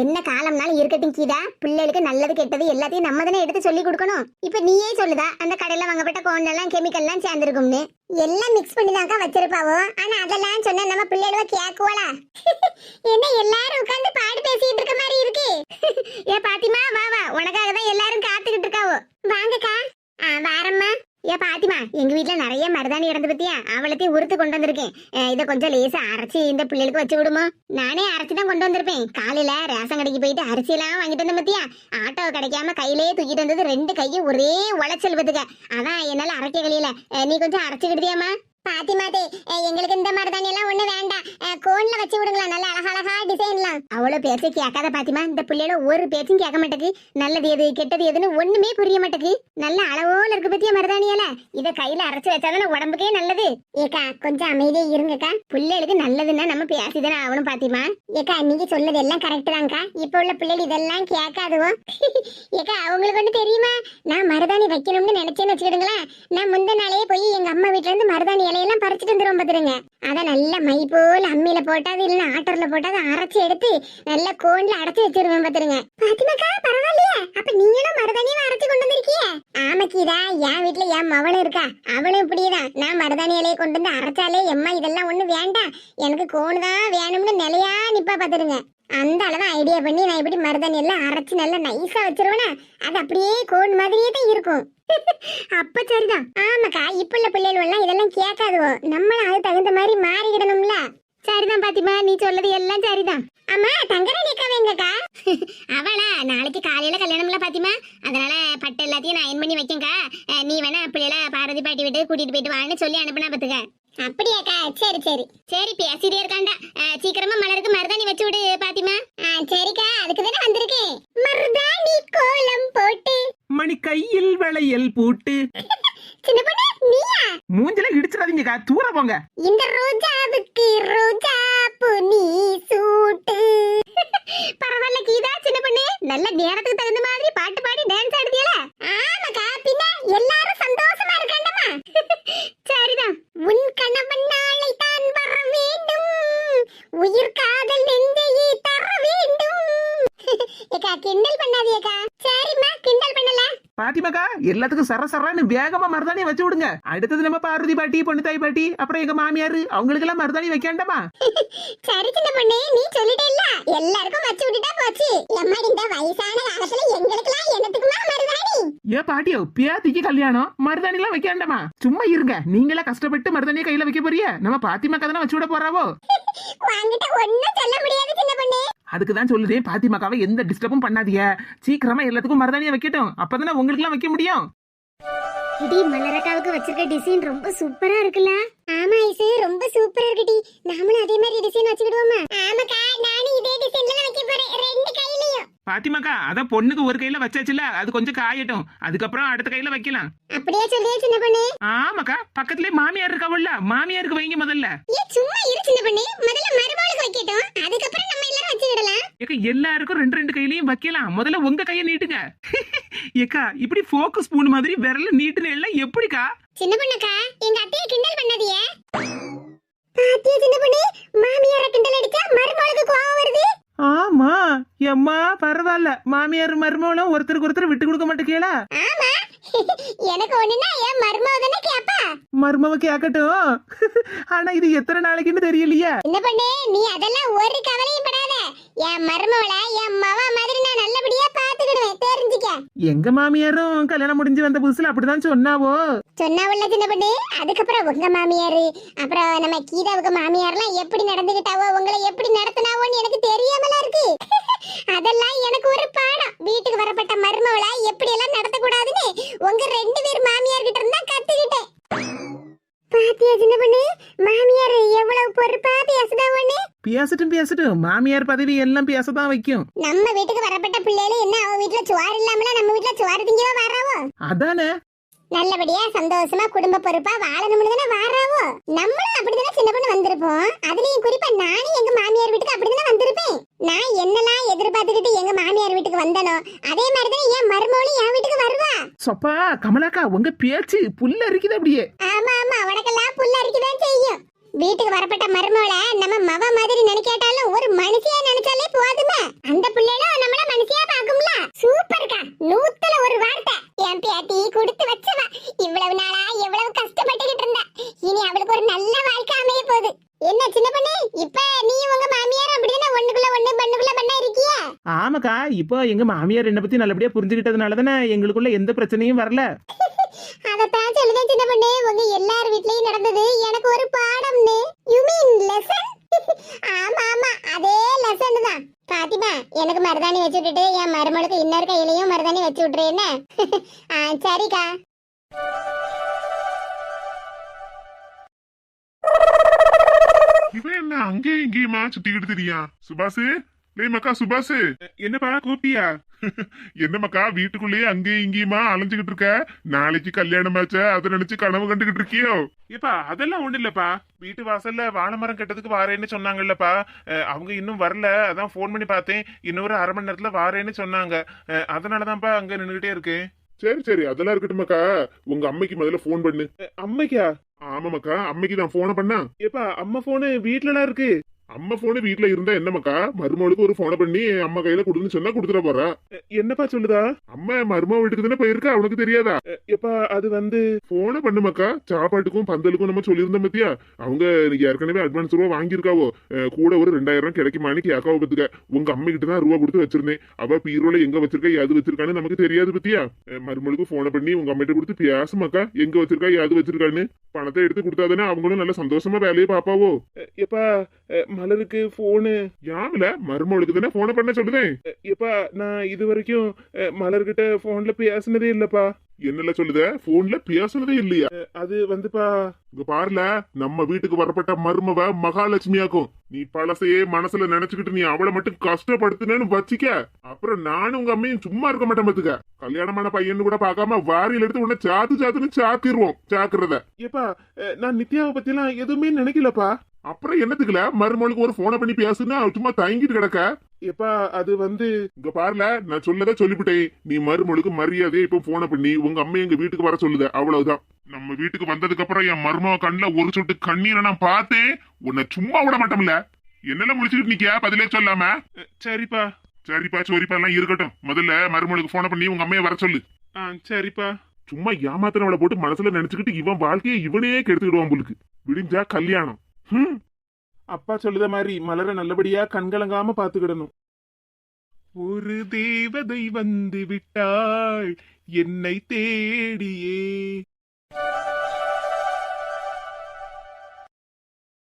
என்ன காலம்னாலும் இருக்கட்டும் கீதா, பிள்ளைகளுக்கு நல்லது கெட்டது எல்லாத்தையும் நம்ம தானே எடுத்து சொல்லி கொடுக்கணும். இப்ப நீயே சொல்லுதா, அந்த கடையில வாங்கப்பட்ட கோன் எல்லாம் கெமிக்கல் எல்லாம் சேர்ந்துருக்கும்னு. எல்லாம் மிக்ஸ் பண்ணி தான்க்கா வச்சிருப்பாவோ, ஆனா அதெல்லாம் சொன்னா நம்ம பிள்ளைகளுவ கேக்குவாளா? என்ன எல்லாரும் உட்கார்ந்து பாடு பேசிட்டு இருக்க மாதிரி இருக்கு. ஏ பாத்திமா, வா வா, உனக்காக தான் எல்லாரும் காத்துக்கிட்டு இருக்காவோ. வாங்கக்கா. வாரம்மா. ஏ பாத்திமா, எங்க வீட்டுல நிறைய மருதாணி இறந்து பத்தியா, அவளத்தையும் உறுத்து கொண்டு வந்திருக்கேன். இதை கொஞ்சம் லேசா அரைச்சி இந்த பிள்ளைகளுக்கு வச்சு விடுமா? நானே அரைச்சி தான் கொண்டு வந்திருப்பேன். காலையில ரேஷன் கடைக்கு போயிட்டு அரிசி எல்லாம் வாங்கிட்டு வந்தேன் பத்தியா, ஆட்டோ கிடைக்காம கையிலேயே தூக்கிட்டு வந்தது, 2 கையும் ஒரே உளைச்சல் பத்துக்க. அதான் என்னால அரைக்க கழியல. நீ கொஞ்சம் அரைச்சுக்கிட்டியாமா? பாத்திமாதே, எங்களுக்கு இந்த மருதாணி எல்லாம் ஒண்ணு வேண்டாம், கோன்ல வச்சு விடுங்களா, நல்ல அழகழகா டிசைன்லாம். அவ்வளவு பேச்சு கேட்காத பாத்திமா, இந்த பிள்ளையோட ஒரு பேச்சும் கேட்க மாட்டேக்கு. நல்லது எது கெட்டது எதுன்னு ஒண்ணுமே புரிய மாட்டேக்கு. நல்ல அளவோல இருக்கு பத்தியா மருதாணியால, இத கையில அரைச்சு வச்சாதானே உடம்புக்கே நல்லது. ஏக்கா கொஞ்சம் அமைதியா இருங்கக்கா, பிள்ளைகளுக்கு நல்லதுன்னா நம்ம பேசிதானே ஆகணும் பாத்திமா. ஏக்கா நீங்க சொல்லது எல்லாம் கரெக்ட் தான்க்கா, இப்ப உள்ள பிள்ளைகள் இதெல்லாம் கேட்காதுவோ. ஏக்கா அவங்களுக்கு ஒண்ணு தெரியுமா, நான் மருதாணி வைக்கணும்னு நினைச்சேன்னு வச்சுக்கிடுங்களேன், நான் முந்த நாளையே போய் எங்க அம்மா வீட்டுல இருந்து மருதாணி எல்லாம் பறிச்சுட்டு வந்துரும் பாத்துருங்க. அத நல்ல மை போல அம்மியில போட்டாது இல்ல ஆட்டர்ல போட்டாது அரைச்சு எடுத்து நல்ல கோன்ல அடைச்சு வச்சிருவேன் பாத்துருங்க. பாத்திமாக்கா பரவாயில்லையா, அப்ப நீங்களும் மருதாணியை அரைச்சு கொண்டு வந்திருக்கீங்க? ஆமாக்கீதா, என் வீட்டுல என் மவளும் இருக்கா, அவளும் இப்படிதான். நான் மருதாணி இலையை கொண்டு வந்து அரைச்சாலே எம்மா இதெல்லாம் ஒண்ணு வேண்டாம், எனக்கு கோனு தான் வேணும்னு நிலையா நிப்பா பாத்துருங்க. அந்த அளவு ஐடியா பண்ணி நான் இப்படி மருதாணி எல்லாம் அரைச்சு நல்லா நைஸா வச்சிருவேனா, அது அப்படியே கோன் மாதிரியே தான் இருக்கும். அப்ப சரிதான். ஆமாக்கா, இப்ப உள்ள பிள்ளைகள் எல்லாம் இதெல்லாம் கேட்காதுவோ, நம்மளும் அது தகுந்த மாதிரி மாறிக்கிடணும்ல. சரிதான் பாத்திமா, நீ சொல்லது எல்லாம் சரிதான். அம்மா தங்கராணி அக்காவை எங்கக்கா? அவளா நாளைக்கு காலையில கல்யாணம்ல பாத்திமா, அதனால பட்டு எல்லாத்தையும் நான் அயன் பண்ணி வைக்கேன்க்கா. நீ வேணா பிள்ளைல பாரதி பாட்டி விட்டு கூட்டிட்டு போயிட்டு வான்னு சொல்லி அனுப்புனா பாத்துக்க. அப்படியாக்கா? சரி சரி சரி, பேசிட்டே இருக்காண்டா. சீக்கிரமா மலருக்கு மருதாணி வச்சு விடு பாத்திமா. சரிக்கா, அதுக்கு தானே வந்திருக்கேன். மருதாணி கோலம் போட்டு மணி கையில் வளையல் பூட்டு. சின்ன பொண்ணு நீயா? மூஞ்சில இடிச்சிடாதீங்கக்கா, தூர போங்க. இந்த ரோஜாவுக்கு ரோஜா பூ நீ சூட்டு. பரவாயில்ல கீதா, சின்ன பொண்ணு நல்ல நேரத்துக்கு தகுந்த மாதிரி பாட்டு பாடி டான்ஸ் ஆடுதியல. ஆமாக்கா, பின்ன எல்லாரும் சந்தோஷமா இருக்காண்டமா. சரிதான். உன் கணவன் நாளை தான் வர வேண்டும், உயிர் காதல் நெஞ்சையே தர வேண்டும். ஏக்கா கிண்டல் பண்ணாதீங்கக்கா. சரிம்மா, கிண்டல் பண்ணல. பாத்திமாக்கா, எல்லாத்துக்கும் சரசரன்னு வேகமா மருதாணி வச்சு விடுங்க. அடுத்தது நம்ம பார்வதி பாட்டி, பொண்ணுத்தாய் பாட்டி, அப்புறம் எங்க மாமியாரு, அவங்களுக்கு எல்லாம் மருதாணி வைக்காண்டமா? சரி சின்ன பொண்ணு, நீ சொல்லிட்டே இல்ல, எல்லாருக்கும் வச்சு விட்டுட்டா போச்சு. எம்மாடி இந்த வயசான காலத்துல எங்களுக்கெல்லாம் என்னத்துக்குமா மருதாணி? ஏ பாட்டியோ, பேத்திக்கு கல்யாணம், மருதாணி எல்லாம் வைக்காண்டமா? சும்மா இருங்க, நீங்களா கஷ்டப்பட்டு மருதாணியை கையில வைக்க போறிய, நம்ம பாத்திமாக்கா தானே வச்சு விட போறாவோ. வாங்கிட்ட ஒண்ணும் சொல்ல முடியாது சின்ன பொண்ணு. அதுக்குதான் சொல்லுதேன், பாத்திமாக்காவை எந்த டிஸ்டர்பும் பண்ணாதீங்க, சீக்கிரமா எல்லாத்துக்கும் மருதாணியை வைக்கட்டும், அப்பதானே உங்களுக்கு எல்லாம் வைக்க முடியும். இடி மலரக்காவுக்கு வச்சிருக்க டிசைன் ரொம்ப சூப்பரா இருக்குல்ல? ஆமா ஐசு, ரொம்ப சூப்பரா இருக்குடி. நாமளும் அதே மாதிரி டிசைன் வச்சுக்கிடுவோமா? ஆமாக்கா, நானும் இதே டிசைன்ல வைக்க போறேன், 2 கையிலயும். பாத்திமாக்கா, அதான் பொண்ணுக்கு ஒரு கையில வச்சாச்சுல, அது கொஞ்சம் காயட்டும், அதுக்கப்புறம் அடுத்த கையில வைக்கலாம். அப்படியே சொல்லியே சின்ன பொண்ணு. ஆமாக்கா, பக்கத்துலயே மாமியார் இருக்காவுல்ல, மாமியாருக்கு வைங்க முதல்ல. ஏ சும்மா இரு சின்ன பொண்ணு, முதல்ல மருமகளுக்கு வைக்கட்டும், அதுக்கப்புறம் நம்ம எல்லாரும் வச்சுக்கிடலாம். ஏக்கா, எல்லாருக்கும் 2 கையிலயும் வைக்கலாம், முதல்ல உங்க கையை நீட்டுங்க. ஏக்கா, இப்படி ஃபோக்கஸ் ஸ்பூன் மாதிரி விரல நீட்டுன எல்லாம் எப்படிக்கா? சின்ன பொண்ணுக்கா, எங்க அத்தையை கிண்டல் பண்ணாதீங்க. பாத்தியா சின்ன பொண்ணு, மாமியார கிண்டல் அடிச்சா மருமகளுக்கு கோவம் வருது. ஆமா எம்மா, பரவாயில்ல, மாமியார் மருமகளும் ஒருத்தருக்கு ஒருத்தர் விட்டு கொடுக்க மாட்டேங்களா? ஆமா, எனக்கு ஒண்ணுனா என் மருமக தானே கேப்பா. மருமவ கேட்கட்டும், ஆனா இது எத்தனை நாளைக்குன்னு தெரியலையா? என்ன பண்ணே, நீ அதெல்லாம் ஒரு கவலையும் என் மருமவளை என் மவ மாதிரி நான் நல்லபடியா பாத்துக்கிடுவேன், தெரிஞ்சுக்க. எங்க மாமியாரும் கல்யாணம் முடிஞ்சு வந்த புதுசுல அப்படிதான் சொன்னாவோ. சொன்னாவுள்ள சின்ன பொண்ணு. அதுக்கப்புறம் உங்க மாமியாரு, அப்புறம் நம்ம கீதாவுக்கு மாமியார்லாம் எப்படி நடந்துகிட்டாவோ, உங்களை எப்படி நடத்தினாவோன்னு எனக்கு தெரியாமல இருக்கு. அதெல்லாம் எனக்கு ஒரு பாடம். வீட்டுக்கு வரப்பட்ட மருமவளா எப்படி எல்லாம் நடத்தக்கூடாதுன்னு உங்க 2 பேர் மாமியார் கிட்ட இருந்தா கத்துக்கிட்டேன். பாத்தியா சின்ன பொண்ணு, மாமியார் எவ்வளவு பொறுப்பா பேசுதாவோன்னு. பேசட்டும் மாமியார் பதவி எல்லாம் பேசதான் வைக்கும். நம்ம வீட்டுக்கு வரப்பட்ட பிள்ளைகள் என்ன அவ வீட்டுல சோறு இல்லாமல நம்ம வீட்டுல சோறு திங்கவா வராவோ? அதானே, நல்லபடியா சந்தோஷமா குடும்ப பொறுப்பா வாழணும்னு தானே வாராவோ. நம்மளும் அப்படிதானே சின்ன பொண்ணு வந்திருப்போம். அதுலயும் குறிப்பா நானும் எங்க மாமியார் வீட்டுக்கு அப்படிதானே வந்திருப்பேன். நான் என்னெல்லாம் எதிர்பார்த்துக்கிட்டு எங்க மாமியார் வீட்டுக்கு வந்தனோ அதே மாதிரிதான் என் மருமகளும் என் வீட்டுக்கு வருவா. சொப்பா கமலாக்கா, உங்க பேச்சு புல்ல இருக்குது அப்படியே. ஆமா ஆமா, உனக்கெல்லாம் புல்ல அரிக்குதான் செய்யும். வீட்டுக்கு வரப்பட்ட மருமகளை நம்ம மவ மாதிரி நினைக்காட்டாலும் ஒரு மனுஷியா நினைச்சாலே போதுமே. அந்த பிள்ளைகளும் நம்மள மனுஷியா பாக்கும்ல. சூப்பர்க்கா, 100ல ஒரு வார்த்தை. என் பேத்தி கொடுத்து வச்சவா. இவ்வளவு நாளா எவ்வளவு கஷ்டப்பட்டுக்கிட்டு இருந்தா. இனி அவளுக்கு ஒரு நல்ல வாழ்க்கை அமைய போகுது. என்ன சின்ன பொண்ணு, இப்ப நீ உங்க மாமியார் அப்படின்னா ஒண்ணுக்குள்ள ஒண்ணு பண்ணுக்குள்ள பண்ணா இருக்கியா? ஆமாக்கா, இப்போ எங்க மாமியார் என்ன பத்தி நல்லபடியா புரிஞ்சுக்கிட்டதுனால தானே எங்களுக்குள்ள எந்த பிரச்சனையும் வரல. அதத்தான் சொல்லுதேன் சின்ன பொண்ணு, உங்க எல்லார் வீட்லயும் நடந்தது எனக்கு ஒரு பாடம்னு. You mean lesson? ஆமா ஆமா, அதே லெசன் தான். பாத்திமா, எனக்கு மருதாணி வச்சு விட்டுட்டு என் மருமகளுக்கு இன்னொரு கையிலையும் மருதாணி வச்சு விட்டுரு என்ன? சரிக்கா. இவன் என்ன அங்கேயும் இங்கேயுமா சுத்திக்கிட்டு தெரியா? சுபாசு, லே மக்கா சுபாசு. என்னப்பா கூப்பிட்டியா? என்ன மக்கா வீட்டுக்குள்ளேயே அங்கேயும் இங்கேயுமா அலைஞ்சுகிட்டு இருக்க? நாளைக்கு கல்யாணம் ஆச்ச, அதை நினைச்சு கனவு கண்டுகிட்டு இருக்கியோ? ஏப்பா அதெல்லாம் ஒண்ணு இல்லப்பா. வீட்டு வாசல்ல வாழை மரம் கட்டதுக்கு வாரேன்னு சொன்னாங்கல்லப்பா. அவங்க இன்னும் வரல. அதான் போன் பண்ணி பார்த்தேன். இன்னொரு 1/2 மணி நேரத்துல வாரேன்னு சொன்னாங்க. அதனாலதான்ப்பா அங்க நின்னுகிட்டே இருக்கேன். சரி சரி, அதெல்லாம் இருக்கட்டும் மக்கா. உங்க அம்மைக்கு முதல்ல போன் பண்ணு. அம்மைக்கா? ஆமா மக்கா, அம்மைக்கு தான் போனை பண்ணா. ஏப்பா அம்மா போனு வீட்டுலலாம் இருக்கு. அம்மா போனு வீட்டுல இருந்தா என்ன மக்கா, மருமகளுக்கு ஒரு போனை பண்ணி அம்மா கையில கொடுன்னு சொன்னா கொடுத்துட போறா. என்னப்பா சொல்லுதா? அம்மா மருமக வீட்டுக்கு தானே போயிருக்கா, அவனுக்கு தெரியாதா? ஏப்பா அது வந்து போனை பண்ணு மக்கா. சாப்பாட்டுக்கும் பந்தலுக்கும் நம்ம சொல்லியிருந்தோம் பத்தியா? அவங்க ஏற்கனவே அட்வான்ஸ் ரூபா வாங்கியிருக்காவோ. கூட ஒரு 2000 கிடைக்குமான்னு கேட்காவ பத்துக்க. உங்க அம்மை கிட்ட தான் ரூபா கொடுத்து வச்சிருந்தேன். அவ பீரோல எங்க வச்சிருக்கா எது வச்சிருக்கான்னு நமக்கு தெரியாது பத்தியா? மருமகளுக்கு போனை பண்ணி உங்க அம்மிட்ட கொடுத்து பேசுமாக்கா, எங்க வச்சிருக்கா எது வச்சிருக்கான்னு. பணத்தை எடுத்து கொடுத்தாதானே அவங்களும் நல்ல சந்தோஷமா வேலையை பாப்பாவோ. ஏப்பா மலருக்கு போனு யாமில மருமகளுக்கு தானே போனை பண்ண சொல்லுதேன். ஏப்பா நான் இது வரைக்கும் மலர்கிட்ட போன்ல பேசினதே இல்லப்பா. என்னல சொல்லுத, போன்ல பேசுனதே இல்லையா? அது வந்துப்பா, இங்க பாருல, நம்ம வீட்டுக்கு வரப்பட்ட மருமவ மகாலட்சுமியாக்கும். நீ பழசையே மனசுல நினைச்சுக்கிட்டு நீ அவளை மட்டும் கஷ்டப்படுத்துனேன்னு வச்சிக்க, அப்புறம் நானும் உங்க அம்மையும் சும்மா இருக்க மாட்டேன் பாத்துக்க. கல்யாணமான பையன்னு கூட பார்க்காம வாரியில எடுத்து உன்னை சாத்துன்னு சாத்திடுவோம். சாக்குறத. ஏப்பா நான் நித்யாவை பத்தி எல்லாம் எதுவுமே நினைக்கலப்பா. அப்புறம் என்னத்துக்குல மருமகளுக்கு ஒரு போனை பண்ணி பேசுனா சும்மா தயங்கிட்டு கிடக்க? ஏப்பா அது வந்து, இங்க பாருல, நான் சொல்லத சொல்லிவிட்டேன். நீ மருமகளுக்கு மரியாதையை இப்ப போனை பண்ணி உங்க அம்மை எங்க வீட்டுக்கு வர சொல்லுத, அவ்வளவுதான். நம்ம வீட்டுக்கு வந்ததுக்கு அப்புறம் என் மருமக கண்ணுல ஒரு சொட்டு கண்ணீரை நான் பார்த்தேன். உன்னை சும்மா விட மாட்டோம்ல. என்னெல்லாம் முடிச்சுக்கிட்டு நிக்க பதிலே சொல்லாம? சரிப்பா. சரிப்பா சோரிப்பா எல்லாம் இருக்கட்டும். முதல்ல மருமகளுக்கு போனை பண்ணி உங்க அம்மையை வர சொல்லு. சரிப்பா. சும்மா ஏமாத்தினவளை போட்டு மனசுல நினைச்சுக்கிட்டு இவன் வாழ்க்கையை இவனே கெடுத்துக்கிடுவான் போலுக்கு. விடிஞ்சா கல்யாணம். அப்பா சொல்லுத மாதிரி மலரை நல்லபடியா கண்கலங்காம பாத்துக்கிடணும். ஒரு தேவதை வந்து விட்டாள் என்னை தேடியே.